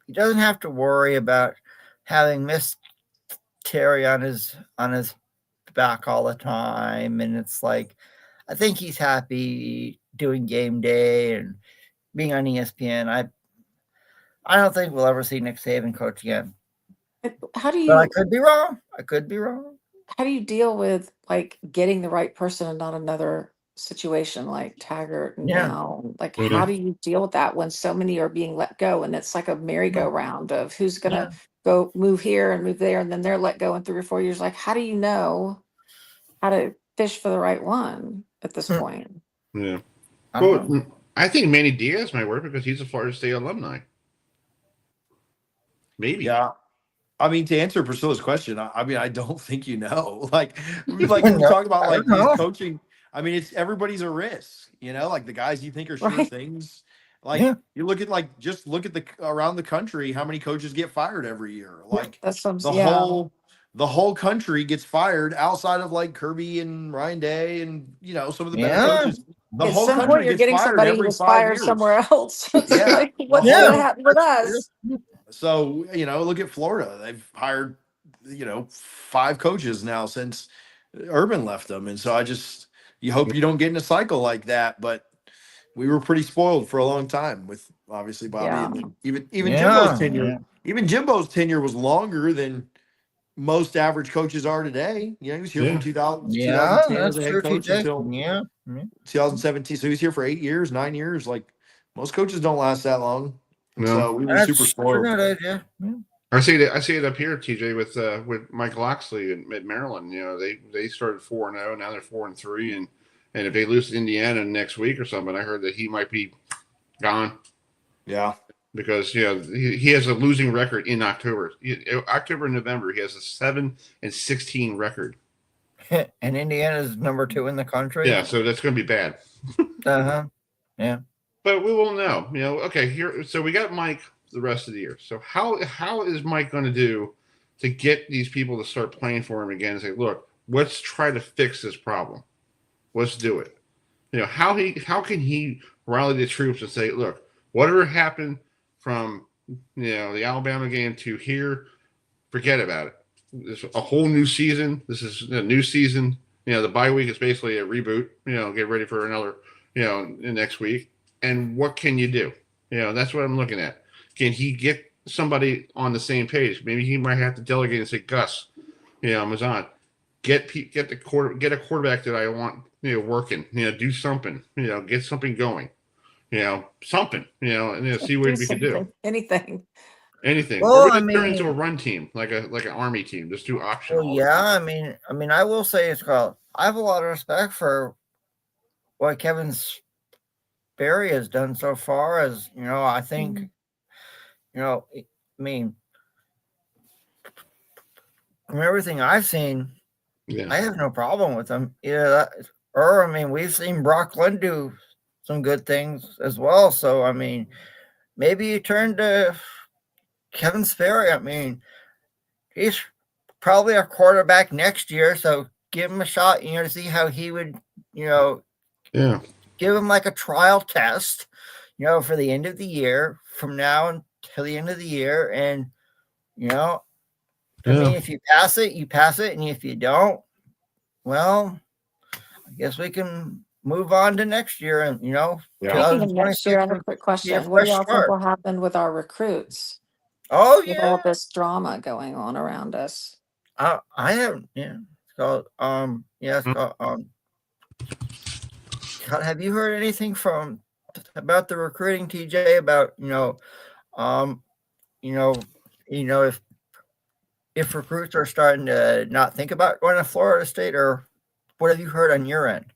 F: He doesn't have to worry about having Miss Terry on his back all the time, and it's like, I think he's happy doing game day and being on ESPN. I don't think we'll ever see Nick Saban coach again.
G: How do you?
F: But I could be wrong.
G: How do you deal with getting the right person and not another situation like Taggart and
F: Yeah.
G: now, like,
E: Mhm.
G: how do you deal with that when so many are being let go and it's like a merry-go-round of who's
F: Yeah.
G: gonna go move here and move there and then they're let go in 3 or 4 years? Like, how do you know how to fish for the right one at this point?
E: Yeah.
F: I don't know.
E: Well, I think Manny Diaz might work because he's a Florida State alumni. Maybe.
H: Yeah. I mean, to answer Priscilla's question, I mean, I don't think you know. Like we
F: No,
H: talked about,
F: I
H: like
F: don't
H: these
F: know.
H: coaching. I mean, it's everybody's a risk, like the guys you think are sure
G: Right.
H: things. Like
F: Yeah.
H: you look at just look at the around the country, how many coaches get fired every year? Like
G: That's what I'm,
H: the
G: yeah.
H: whole country gets fired outside of like Kirby and Ryan Day and some of the better
F: Yeah.
H: coaches. The
G: At
H: whole
G: some point,
H: country
G: you're
H: gets
G: getting
H: fired
G: somebody who
H: every
G: was
H: 5
G: fired
H: years.
G: somewhere else. It's
H: Yeah.
G: like, what's
F: Yeah.
G: going to happen with us?
H: So, look at Florida. They've hired, 5 coaches now since Urban left them. And so you hope you don't get in a cycle like that. But we were pretty spoiled for a long time with obviously Bobby
G: Yeah.
H: and even Jimbo's
F: Yeah.
H: tenure.
F: Yeah.
H: Even Jimbo's tenure was longer than most average coaches are today. He was here
E: Yeah.
H: from 2000,
F: Yeah.
H: 2010
F: That's
H: as a head
F: true,
H: coach
F: TJ.
H: until
F: Yeah. Yeah.
H: 2017. So he was here for 8 years, 9 years. Like most coaches don't last that long. And
E: No.
H: so we were super
F: That's true.
H: spoiled.
F: Yeah. Yeah.
E: I see it up here, TJ, with Mike Loxley at Maryland. They started 4-0, now they're 4-3, and if they lose to Indiana next week or something, I heard that he might be gone
H: Yeah.
E: because he has a losing record in October. October and November, he has a 7-16 record.
F: And Indiana's number 2 in the country.
E: Yeah, so that's going to be bad.
F: Uh-huh. Yeah.
E: But we will know. Okay, here. So we got Mike the rest of the year. So how is Mike going to do to get these people to start playing for him again and say, look, let's try to fix this problem. Let's do it. How can he rally the troops and say, look, whatever happened from the Alabama game to here, forget about it. This is a whole new season. This is a new season. The bye week is basically a reboot. Get ready for another next week. And what can you do? That's what I'm looking at. Can he get somebody on the same page? Maybe he might have to delegate and say, Gus, Mazan, get a quarterback that I want, working, do something, get something going, something, and see what we can do.
G: Anything.
E: Or we just turn into a run team, like an army team. Just do optional.
F: Well, yeah. I mean, I will say, Scott, I have a lot of respect for what Kevin Sperry has done so far. As I think, I mean, from everything I've seen, I have no problem with him. I mean, we've seen Brock Lynn do some good things as well. So, I mean, maybe you turn to Kevin Sperry. I mean, he's probably a quarterback next year, so give him a shot, to see how he would, give him like a trial test, for the end of the year, from now until the end of the year. And, I mean, if you pass it, you pass it. And if you don't, well, I guess we can move on to next year. And,
G: Speaking of next year, I have a quick question. What do y'all think will happen with our recruits?
F: Oh,
G: with all this drama going on around us?
F: I haven't, So, Scott, have you heard anything about the recruiting, TJ? About if recruits are starting to not think about going to Florida State, or what have you heard on your end?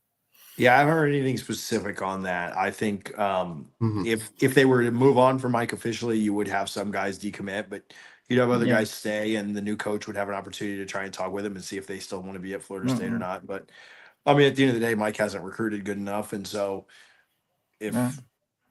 H: Yeah, I haven't heard anything specific on that. I think if they were to move on from Mike officially, you would have some guys decommit, but you'd have other guys stay, and the new coach would have an opportunity to try and talk with them and see if they still want to be at Florida State or not. But I mean, at the end of the day, Mike hasn't recruited good enough, and so if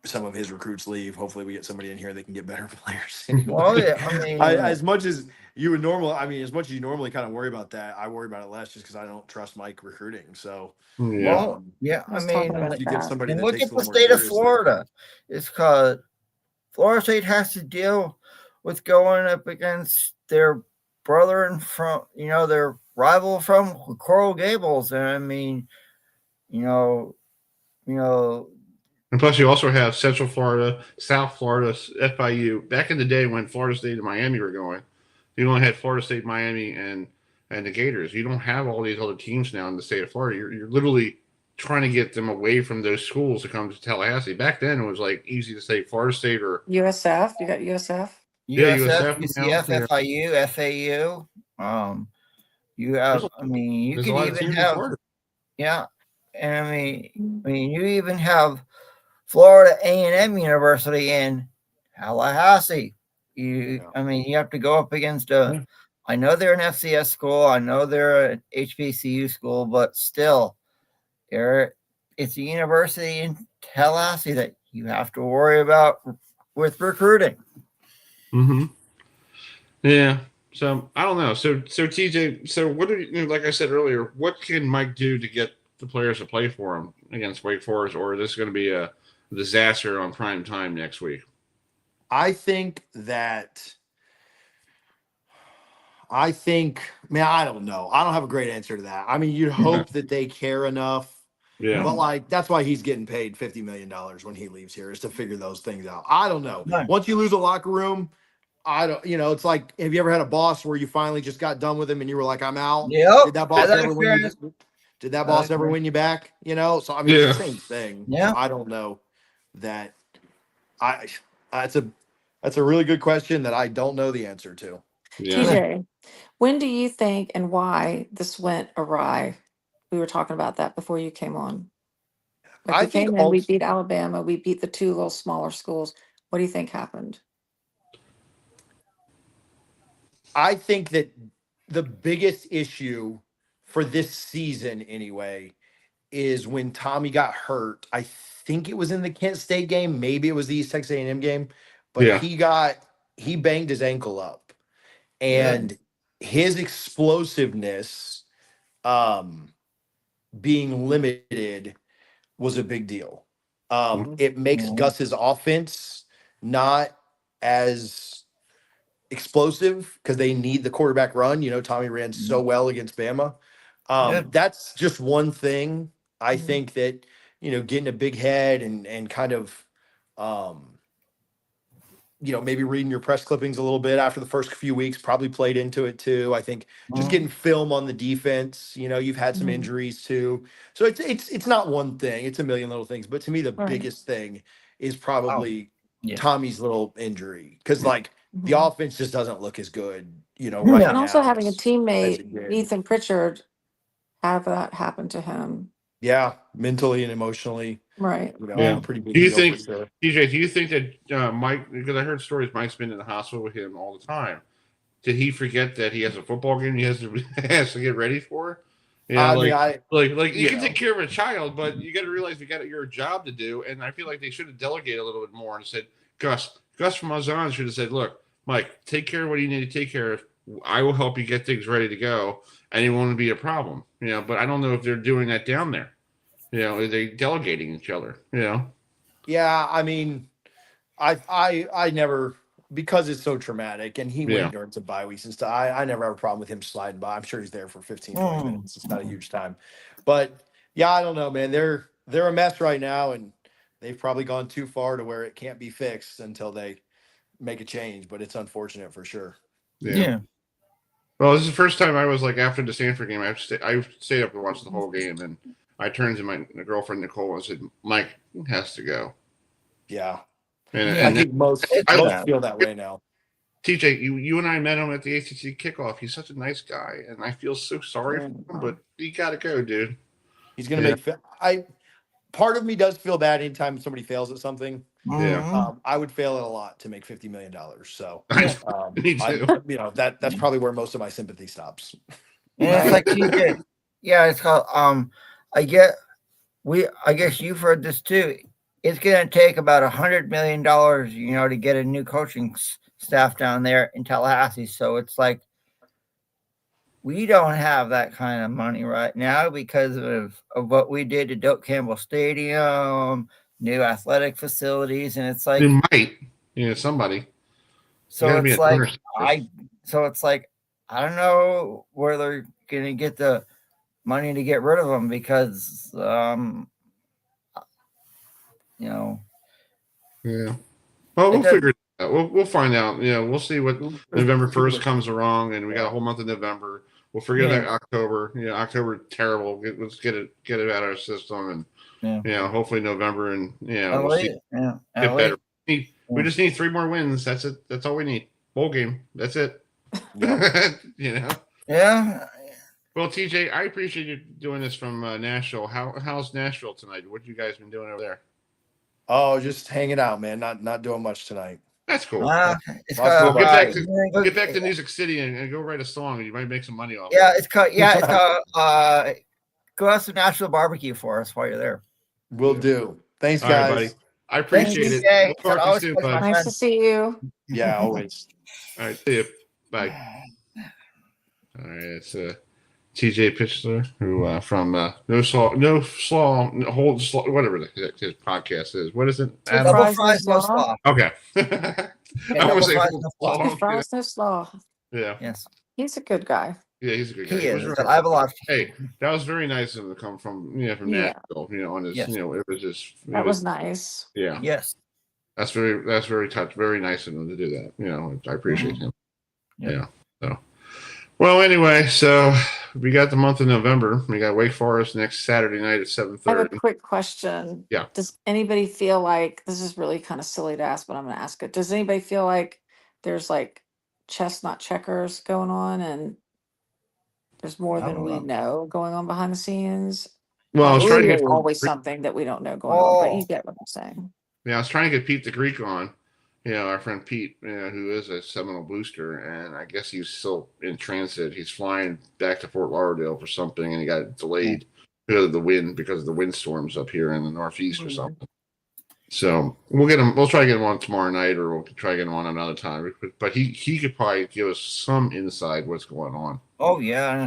H: some of his recruits leave, hopefully we get somebody in here that can get better players. Anyway.
F: Well, yeah, I mean,
H: as much as you would normally, as much as you normally kind of worry about that, I worry about it less just because I don't trust Mike recruiting. So,
F: I mean,
H: if you get somebody that
F: look
H: takes
F: at
H: a
F: the
H: little more
F: state of
H: seriously.
F: Florida. It's because Florida State has to deal with going up against their brother from, their rival from Coral Gables. And I mean,
E: and plus, you also have Central Florida, South Florida, FIU. Back in the day when Florida State and Miami were going, you only had Florida State, Miami, and the Gators. You don't have all these other teams now in the state of Florida. You're literally trying to get them away from those schools to come to Tallahassee. Back then, it was like easy to say Florida State or
G: USF. You got USF.
F: USF,
E: USF now.
F: UCF,
E: Yeah.
F: FIU, FAU. You have. I mean, you
E: There's a
F: could
E: lot of
F: even
E: teams in
F: have.
E: Florida.
F: Yeah, and I mean, you even have Florida A&M University in Tallahassee. I mean, you have to go up against a. I know they're an FCS school. I know they're an HBCU school, but still, it's a university in Tallahassee that you have to worry about with recruiting.
E: Mm-hmm. Yeah. So I don't know. So TJ. So what do you, like I said earlier? What can Mike do to get the players to play for him against Wake Forest, or is this going to be a disaster on prime time next week?
H: I think, man, I don't know. I don't have a great answer to that. I mean, you'd hope that they care enough.
E: Yeah.
H: But like, that's why he's getting paid $50 million when he leaves here, is to figure those things out. I don't know.
F: Right.
H: Once you lose a locker room, it's like, have you ever had a boss where you finally just got done with him and you were like, I'm out?
F: Yep.
H: Did that boss ever win you back? So I mean, it's the same thing.
F: Yeah.
H: So I don't know that. That's a really good question that I don't know the answer to.
E: Yeah.
G: TJ, when do you think and why this went awry? We were talking about that before you came on. Like,
H: I
G: we
H: think
G: came in, we beat Alabama, we beat the two little smaller schools. What do you think happened?
H: I think that the biggest issue for this season, anyway, is when Tommy got hurt. I think it was in the Kent State game. Maybe it was the East Texas A&M game, but he banged his ankle up, and his explosiveness, being limited, was a big deal. It makes Gus's offense not as explosive because they need the quarterback run. Tommy ran so well against Bama. That's just one thing. I think that, getting a big head and kind of, maybe reading your press clippings a little bit after the first few weeks probably played into it too. I think just getting film on the defense, you've had some injuries too. So it's not one thing, it's a million little things. But to me, the biggest thing is probably Tommy's little injury. Cause like the offense just doesn't look as good, right now.
G: And also having a
H: as
G: teammate,
H: it did.
G: Ethan Pritchard, have that happen to him.
H: Yeah, mentally and emotionally.
G: Right.
H: A pretty big
E: Do you
H: deal
E: think,
H: for sure.
E: DJ? Do you think that Mike? Because I heard stories Mike's been in the hospital with him all the time. Did he forget that he has a football game he has to get ready for? You can take care of a child, but you got to realize you're a job to do. And I feel like they should have delegated a little bit more and said, Gus from Mazan should have said, look, Mike, take care of what you need to take care of. I will help you get things ready to go, and it won't be a problem. But I don't know if they're doing that down there. Are they delegating each other?
H: Yeah, I mean, I never, because it's so traumatic, and he went during some bye weeks and stuff. I never have a problem with him sliding by. I'm sure he's there for 15, 20 minutes. It's not a huge time. But yeah, I don't know, man. They're a mess right now, and they've probably gone too far to where it can't be fixed until they make a change. But it's unfortunate for sure.
E: Yeah. Well, this is the first time I was like, after the Stanford game, I stayed up and watched the whole game, and I turned to my girlfriend Nicole and said, Mike has to go.
H: Yeah.
E: And
H: I think most feel that way now.
E: TJ, you and I met him at the ACC kickoff. He's such a nice guy, and I feel so sorry for him, but you got to go, dude.
H: He's going to make part of me does feel bad anytime somebody fails at something.
E: Yeah.
H: I would fail at a lot to make $50 million. So
E: me too.
H: That's probably where most of my sympathy stops.
F: And it's like TJ. Yeah, it's called I guess you've heard this too. It's going to take about $100 million, to get a new coaching staff down there in Tallahassee. So it's like we don't have that kind of money right now because of what we did to Doak Campbell Stadium, new athletic facilities, and it's like
E: you might, somebody.
F: So it's like I don't know where they're going to get the money to get rid of them because
E: Yeah. Well, we'll figure it out. We'll find out. We'll see what November 1st comes along, and we got a whole month of November. We'll forget that October. October terrible. Let's get it out of our system, and hopefully November, and we'll see get better. We just need 3 more wins. That's it. That's all we need. Bowl game. That's it.
F: Yeah.
E: Well, TJ, I appreciate you doing this from Nashville. How's Nashville tonight? What have you guys been doing over there?
H: Oh, just hanging out, man. Not doing much tonight.
E: That's cool.
F: It's
E: get back to Music City and go write a song, and you might make some money off it.
F: It's called go have some Nashville barbecue for us while you're there.
H: Will do. Thanks,
E: All
H: guys.
E: right, buddy. I appreciate it.
F: Jay.
E: We'll talk to you soon, bud.
G: Nice to see you.
H: Yeah, always.
E: All right, see you. Bye. All right, it's TJ Pitchler, who from whatever his podcast is. What is it?
F: Double fries, no slaw.
E: Okay.
F: Double fries,
G: no slaw.
E: Yeah.
F: Yes.
G: He's a good guy.
E: Yeah, he's a good guy.
F: He is. I have a lot.
E: Hey, that was very nice of him to come from Nashville. On his, it was just.
G: That was nice.
E: Yeah.
F: Yes.
E: That's very very nice of him to do that. I appreciate him. Yeah. So. Well, anyway, so we got the month of November. We got Wake Forest next Saturday night at 7:30.
G: I have a quick question.
E: Yeah.
G: Does anybody feel like, this is really kind of silly to ask, but I'm going to ask it. Does anybody feel like there's like chestnut checkers going on and there's more than we know going on behind the scenes?
E: Well, I was trying to
G: There's
E: get
G: always something that we don't know going on, but you get what I'm saying.
E: Yeah, I was trying to get Pete the Greek on. Our friend Pete, who is a Seminole booster, and I guess he's still in transit. He's flying back to Fort Lauderdale for something, and he got delayed because of the windstorms up here in the Northeast or something. So we'll get him. We'll try to get him on tomorrow night, or we'll try to get him on another time. But he could probably give us some insight what's going on.
F: Oh yeah. I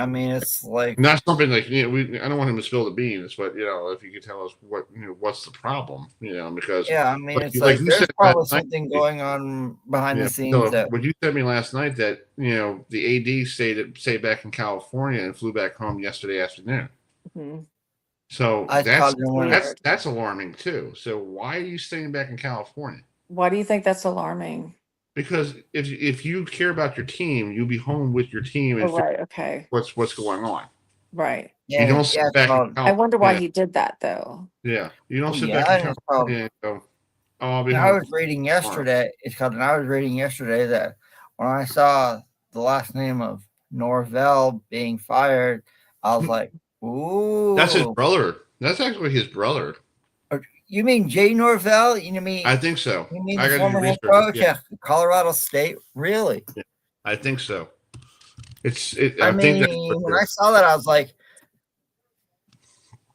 F: mean, it's like
E: not something like I don't want him to spill the beans, but if you could tell us what's the problem, because
F: I mean, it's like there's probably something going on behind the scenes.
E: So what you said to me last night that the AD stayed back in California and flew back home yesterday afternoon.
G: Mm-hmm.
E: So that's alarming too. So why are you staying back in California?
G: Why do you think that's alarming?
E: Because if you care about your team, you'll be home with your team and what's going on.
G: Right.
E: Yeah, you don't sit back.
G: I wonder why he did that though.
E: Yeah, you don't sit back in California and go,
F: I was reading yesterday. I was reading yesterday that when I saw the last name of Norvell being fired, I was like, ooh.
E: That's his brother. That's actually his brother.
F: You mean Jay Norvell? You mean?
E: I think so.
F: You mean the former head coach at Colorado State? Really?
E: Yeah, I think so.
F: I think when I saw that, I was like,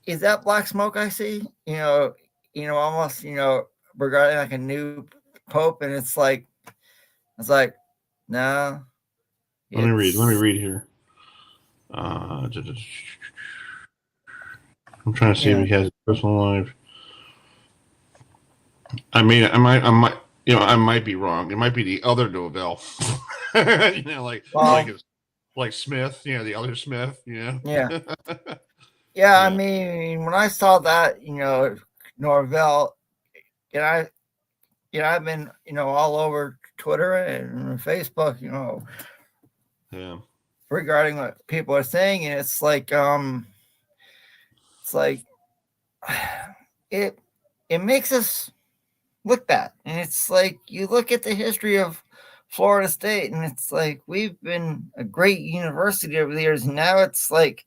F: "Is that black smoke I see?" Almost regarding like a new pope, and it's like, no.
E: Let me read here. I'm trying to see if he has a personal life. I mean, I might be wrong. It might be the other Norvell, like Smith, the other Smith,
F: Yeah. I mean, when I saw that, Norvell, I've been, all over Twitter and Facebook, regarding what people are saying, and it's like, it makes us look bad. And it's like, you look at the history of Florida State, and it's like, we've been a great university over the years. And now it's like,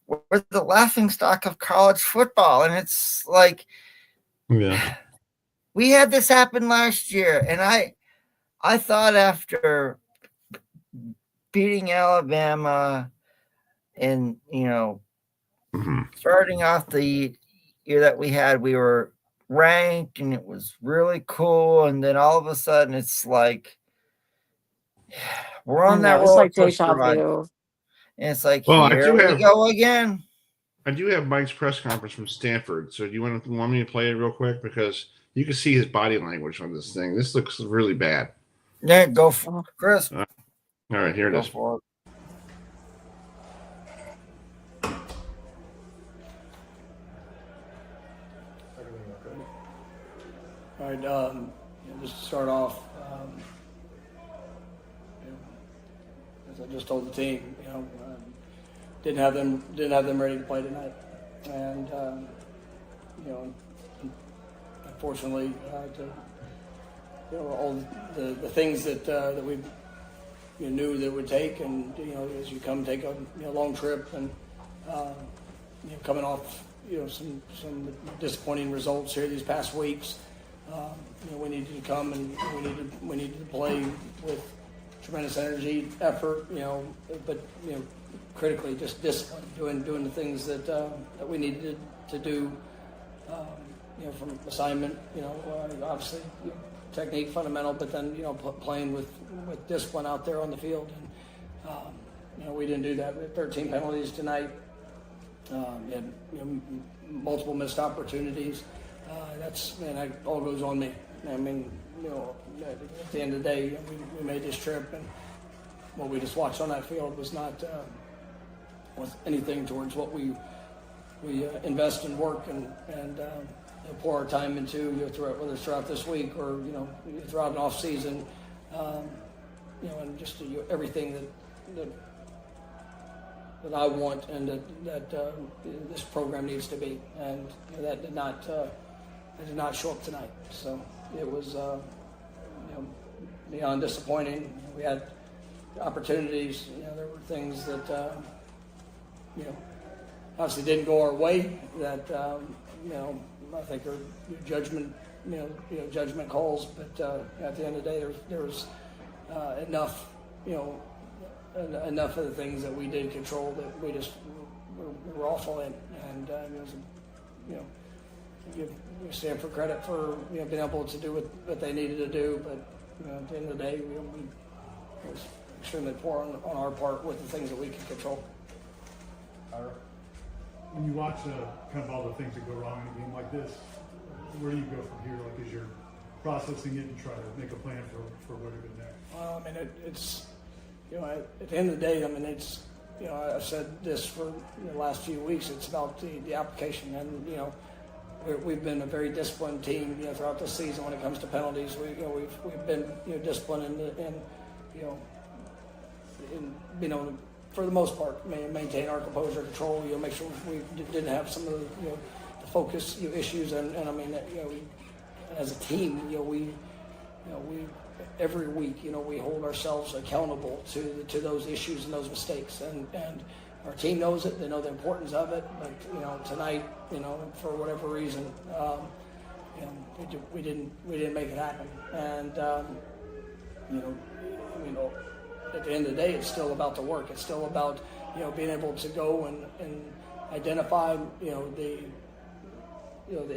F: we're the laughing stock of college football. And it's like, we had this happen last year. And I thought after beating Alabama and, starting off the year that we had, we were ranked and it was really cool, and then all of a sudden it's like we're on that roller coaster ride. And it's like, here we go again.
E: I do have Mike's press conference from Stanford, so do you want me to play it real quick, because you can see his body language on this thing. This looks really bad.
F: Yeah, go for it, Chris.
E: All right, here it is.
F: For it.
A: All right, just to start off, as I just told the team, didn't have them ready to play tonight, and unfortunately, all the things that we knew that it would take, and as you take a long trip and coming off some disappointing results here these past weeks, we needed to come and we needed to play with tremendous energy, effort, but critically just discipline, doing the things that we needed to do, from assignment, obviously technique fundamental, but then playing with discipline out there on the field, and we didn't do that. We had 13 penalties tonight. Had multiple missed opportunities. That all goes on me. I mean, at the end of the day, we made this trip, and what we just watched on that field was not was anything towards what we invest in work and pour our time into, throughout, whether it's throughout this week or throughout an off season, and just everything that I want and that this program needs to be, and that did not show up tonight. So it was beyond disappointing. We had opportunities. There were things that obviously didn't go our way. That I think are judgment judgment calls. But at the end of the day, there was enough enough of the things that we did control that we were awful in, and it was you stand for credit for being able to do what they needed to do, but at the end of the day, it was extremely poor on our part with the things that we could control.
I: When you watch kind of all the things that go wrong in a game like this, where do you go from here? Like, as you're processing it and try to make a plan for where to go next?
A: Well, I mean, it's at the end of the day, I mean, it's I've said this for the last few weeks. It's about the application, and we've been a very disciplined team throughout the season when it comes to penalties. We've been disciplined and being able to, for the most part, maintain our composure, control. Make sure we didn't have some of the focus issues, and I mean, as a team, we every week, we hold ourselves accountable to those issues and those mistakes, and our team knows it. They know the importance of it. But tonight, for whatever reason, we didn't make it happen. And at the end of the day, it's still about the work. It's still about being able to go and identify the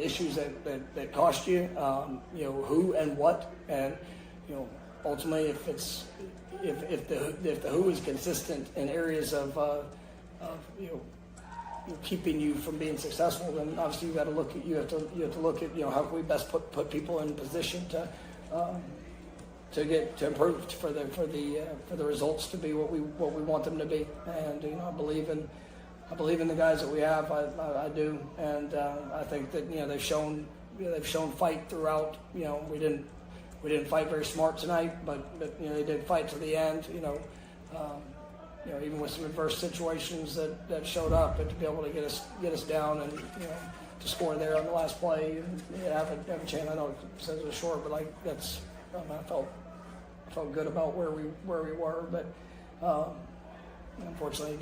A: issues that cost you, who and what, and ultimately, if the who is consistent in areas of keeping you from being successful, then obviously you have to look at how can we best put people in position to improve for the results to be what we want them to be. And I believe in the guys that we have. I do, and I think that they've shown fight throughout. We didn't fight very smart tonight, but they did fight to the end. Even with some adverse situations that showed up, but to be able to get us down and to score there on the last play and have a chance. I know it says it was short, but I felt good about where we were, but unfortunately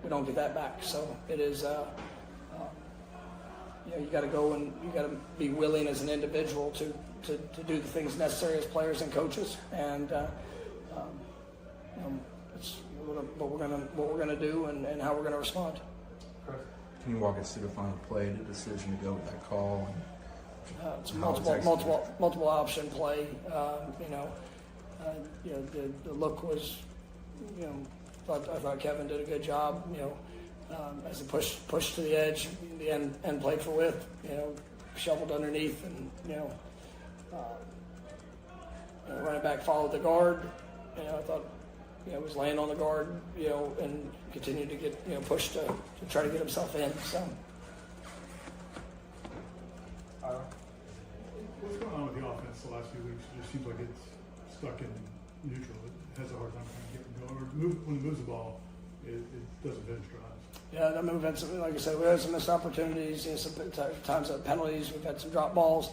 A: we don't get that back. So it is you got to go and you got to be willing as an individual to do the things necessary as players and coaches, and it's what we're gonna do and how we're gonna respond.
J: Can you walk us through the final play, the decision to go with that call?
A: It's multiple option play. The look was, I thought Kevin did a good job. As he pushed to the edge, the end played for width. Shoveled underneath, and running back followed the guard. I thought was laying on the guard, and continued to get pushed to try to get himself in. So.
I: What's going on with the offense the last few weeks? It just seems like it's stuck in neutral, it has a hard time kind of getting going. Or when it moves the ball, it doesn't finish drives.
A: Yeah, I mean, we've had some, like I said, we had some missed opportunities, some times of penalties, we've had some drop balls.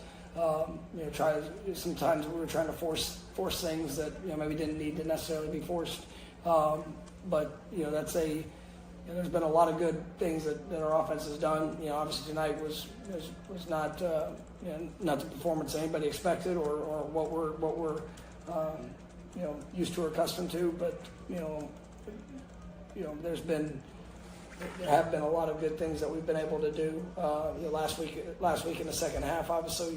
A: Sometimes we were trying to force things that maybe didn't need to necessarily be forced. But there's been a lot of good things that our offense has done. Obviously tonight was not not the performance anybody expected or what we're used to or accustomed to. But there have been a lot of good things that we've been able to do. Last week in the second half, obviously,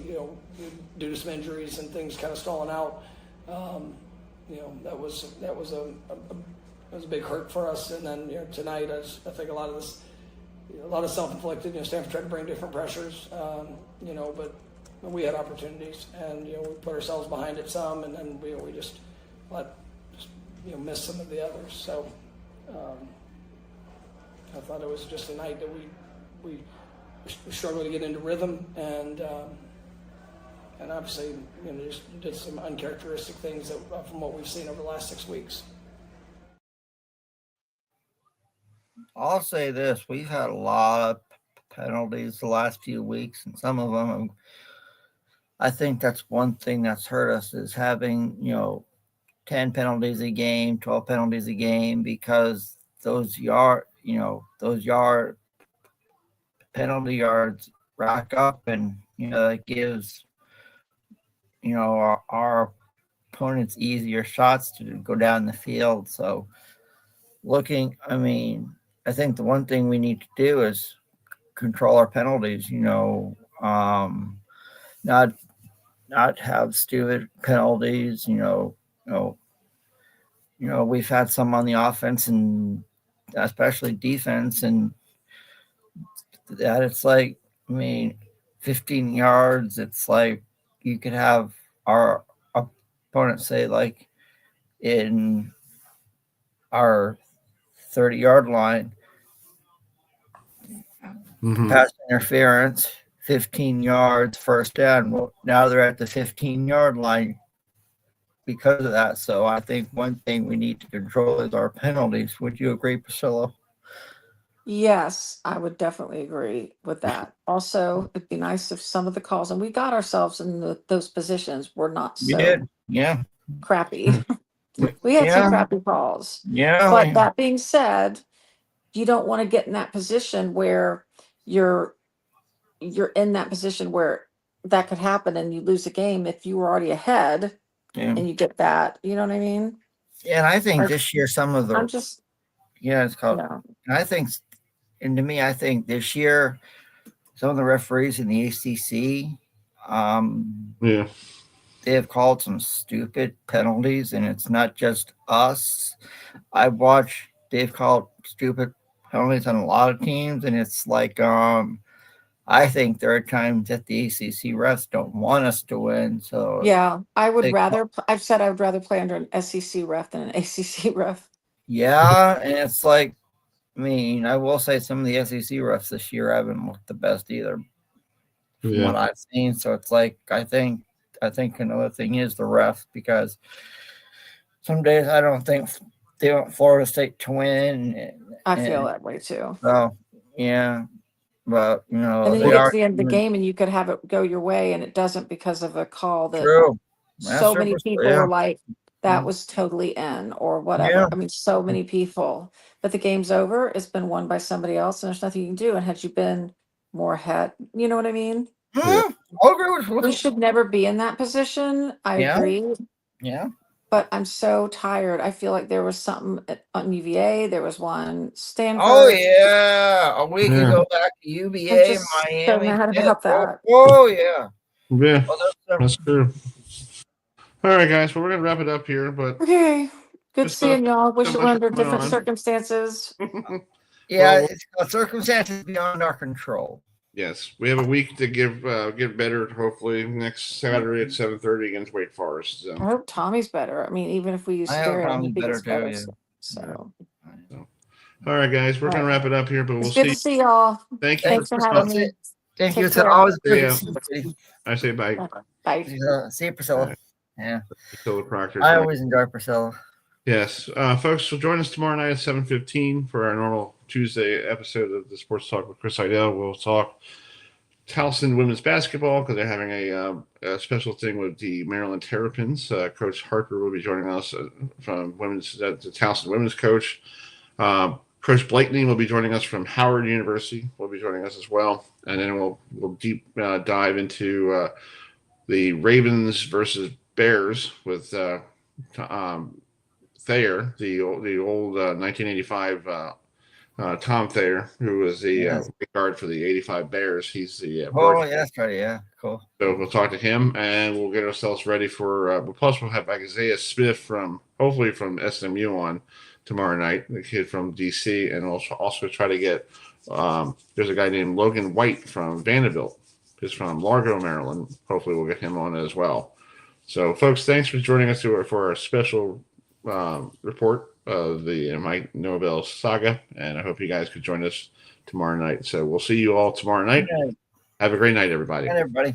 A: due to some injuries and things kind of stalling out, that was a big hurt for us. And then tonight, I think a lot of self-inflicted. Stanford tried to bring different pressures, but we had opportunities, and we put ourselves behind it some, and then we just missed some of the others. So. I thought it was just a night that we struggled to get into rhythm, and obviously just did some uncharacteristic things from what we've seen over the last 6 weeks.
F: I'll say this: we've had a lot of penalties the last few weeks, and some of them, I think that's one thing that's hurt us is having 10 penalties a game, 12 penalties a game, because those penalty yards rack up, and that gives our opponents easier shots to go down the field. So I think the one thing we need to do is control our penalties, not have stupid penalties. We've had some on the offense and especially defense, and that it's 15 yards. It's like you could have our opponent say in our 30-yard line, pass interference, 15 yards, first down. Well, now they're at the 15-yard line because of that. So I think one thing we need to control is our penalties. Would you agree, Priscilla?
G: Yes, I would definitely agree with that. Also, it'd be nice if some of the calls, and we got ourselves in those positions, were not so crappy. We had some crappy calls.
F: Yeah.
G: But that being said, you don't want to get in that position where you're in that position where that could happen and you lose a game if you were already ahead and you get that. You know what I mean?
F: Yeah, and I think this year it's called.
G: Yeah.
F: And I think, and to me, I think this year some of the referees in the ACC, they have called some stupid penalties, and it's not just us. I've watched they've called stupid penalties on a lot of teams, and it's I think there are times that the ACC refs don't want us to win. So
G: yeah, I've said I would rather play under an SEC ref than an ACC ref.
F: Yeah, and it's I will say some of the SEC refs this year haven't looked the best either, from what I've seen. So it's I think another thing is the refs, because some days I don't think they want Florida State to win.
G: I feel that way too.
F: So yeah, but
G: and then you get to the end of the game and you could have it go your way, and it doesn't because of a call that so many people were like, that was totally in or whatever. I mean, so many people, but the game's over. It's been won by somebody else, and there's nothing you can do. And had you been more ahead, you know what I mean?
F: I'll agree with
G: we should never be in that position. I agree.
F: Yeah.
G: But I'm so tired. I feel like there was something on UVA. There was one Stanford.
F: Oh yeah, a week ago back to UVA, Miami.
G: So mad about that.
F: Oh yeah.
E: Yeah, that's true. All right, guys. Well, we're gonna wrap it up here, but
G: okay. Good seeing y'all. Wish it were under different circumstances.
F: Yeah, it's circumstances beyond our control.
E: Yes, we have a week to get better. Hopefully, next Saturday at 7:30 against Wake Forest. So.
G: I hope Tommy's better. I mean, even if we use
F: Tommy's better too.
G: So.
E: All right, guys, we're gonna wrap it up here, but we'll see.
G: Good to see y'all.
E: Thanks
G: for having me.
F: Thank you. It's always good.
E: I say bye.
G: Bye.
F: See you, Priscilla. Yeah.
E: Priscilla Proctor.
F: I always enjoy Priscilla.
E: Yes. Folks, will join us tomorrow night at 7:15 for our normal Tuesday episode of the Sports Talk with Chris Heidel. We'll talk Towson women's basketball because they're having a special thing with the Maryland Terrapins. Coach Harper will be joining us from the Towson women's coach. Coach Blakeney will be joining us from Howard University. Will be joining us as well, and then we'll deep dive into the Ravens versus Bears with Thayer, the old 1985 Tom Thayer, who was the guard for the '85 Bears. He's the
F: yeah, that's right. Yeah, cool.
E: So we'll talk to him, and we'll get ourselves ready for. Plus, we'll have Isaiah Smith hopefully from SMU on tomorrow night, the kid from DC, and also try to get. There's a guy named Logan White from Vanderbilt. He's from Largo, Maryland. Hopefully, we'll get him on as well. So, folks, thanks for joining us for our special report of the Mike Norvell saga, and I hope you guys could join us tomorrow night. So we'll see you all tomorrow night. Have a great night, everybody.
F: Good night, everybody.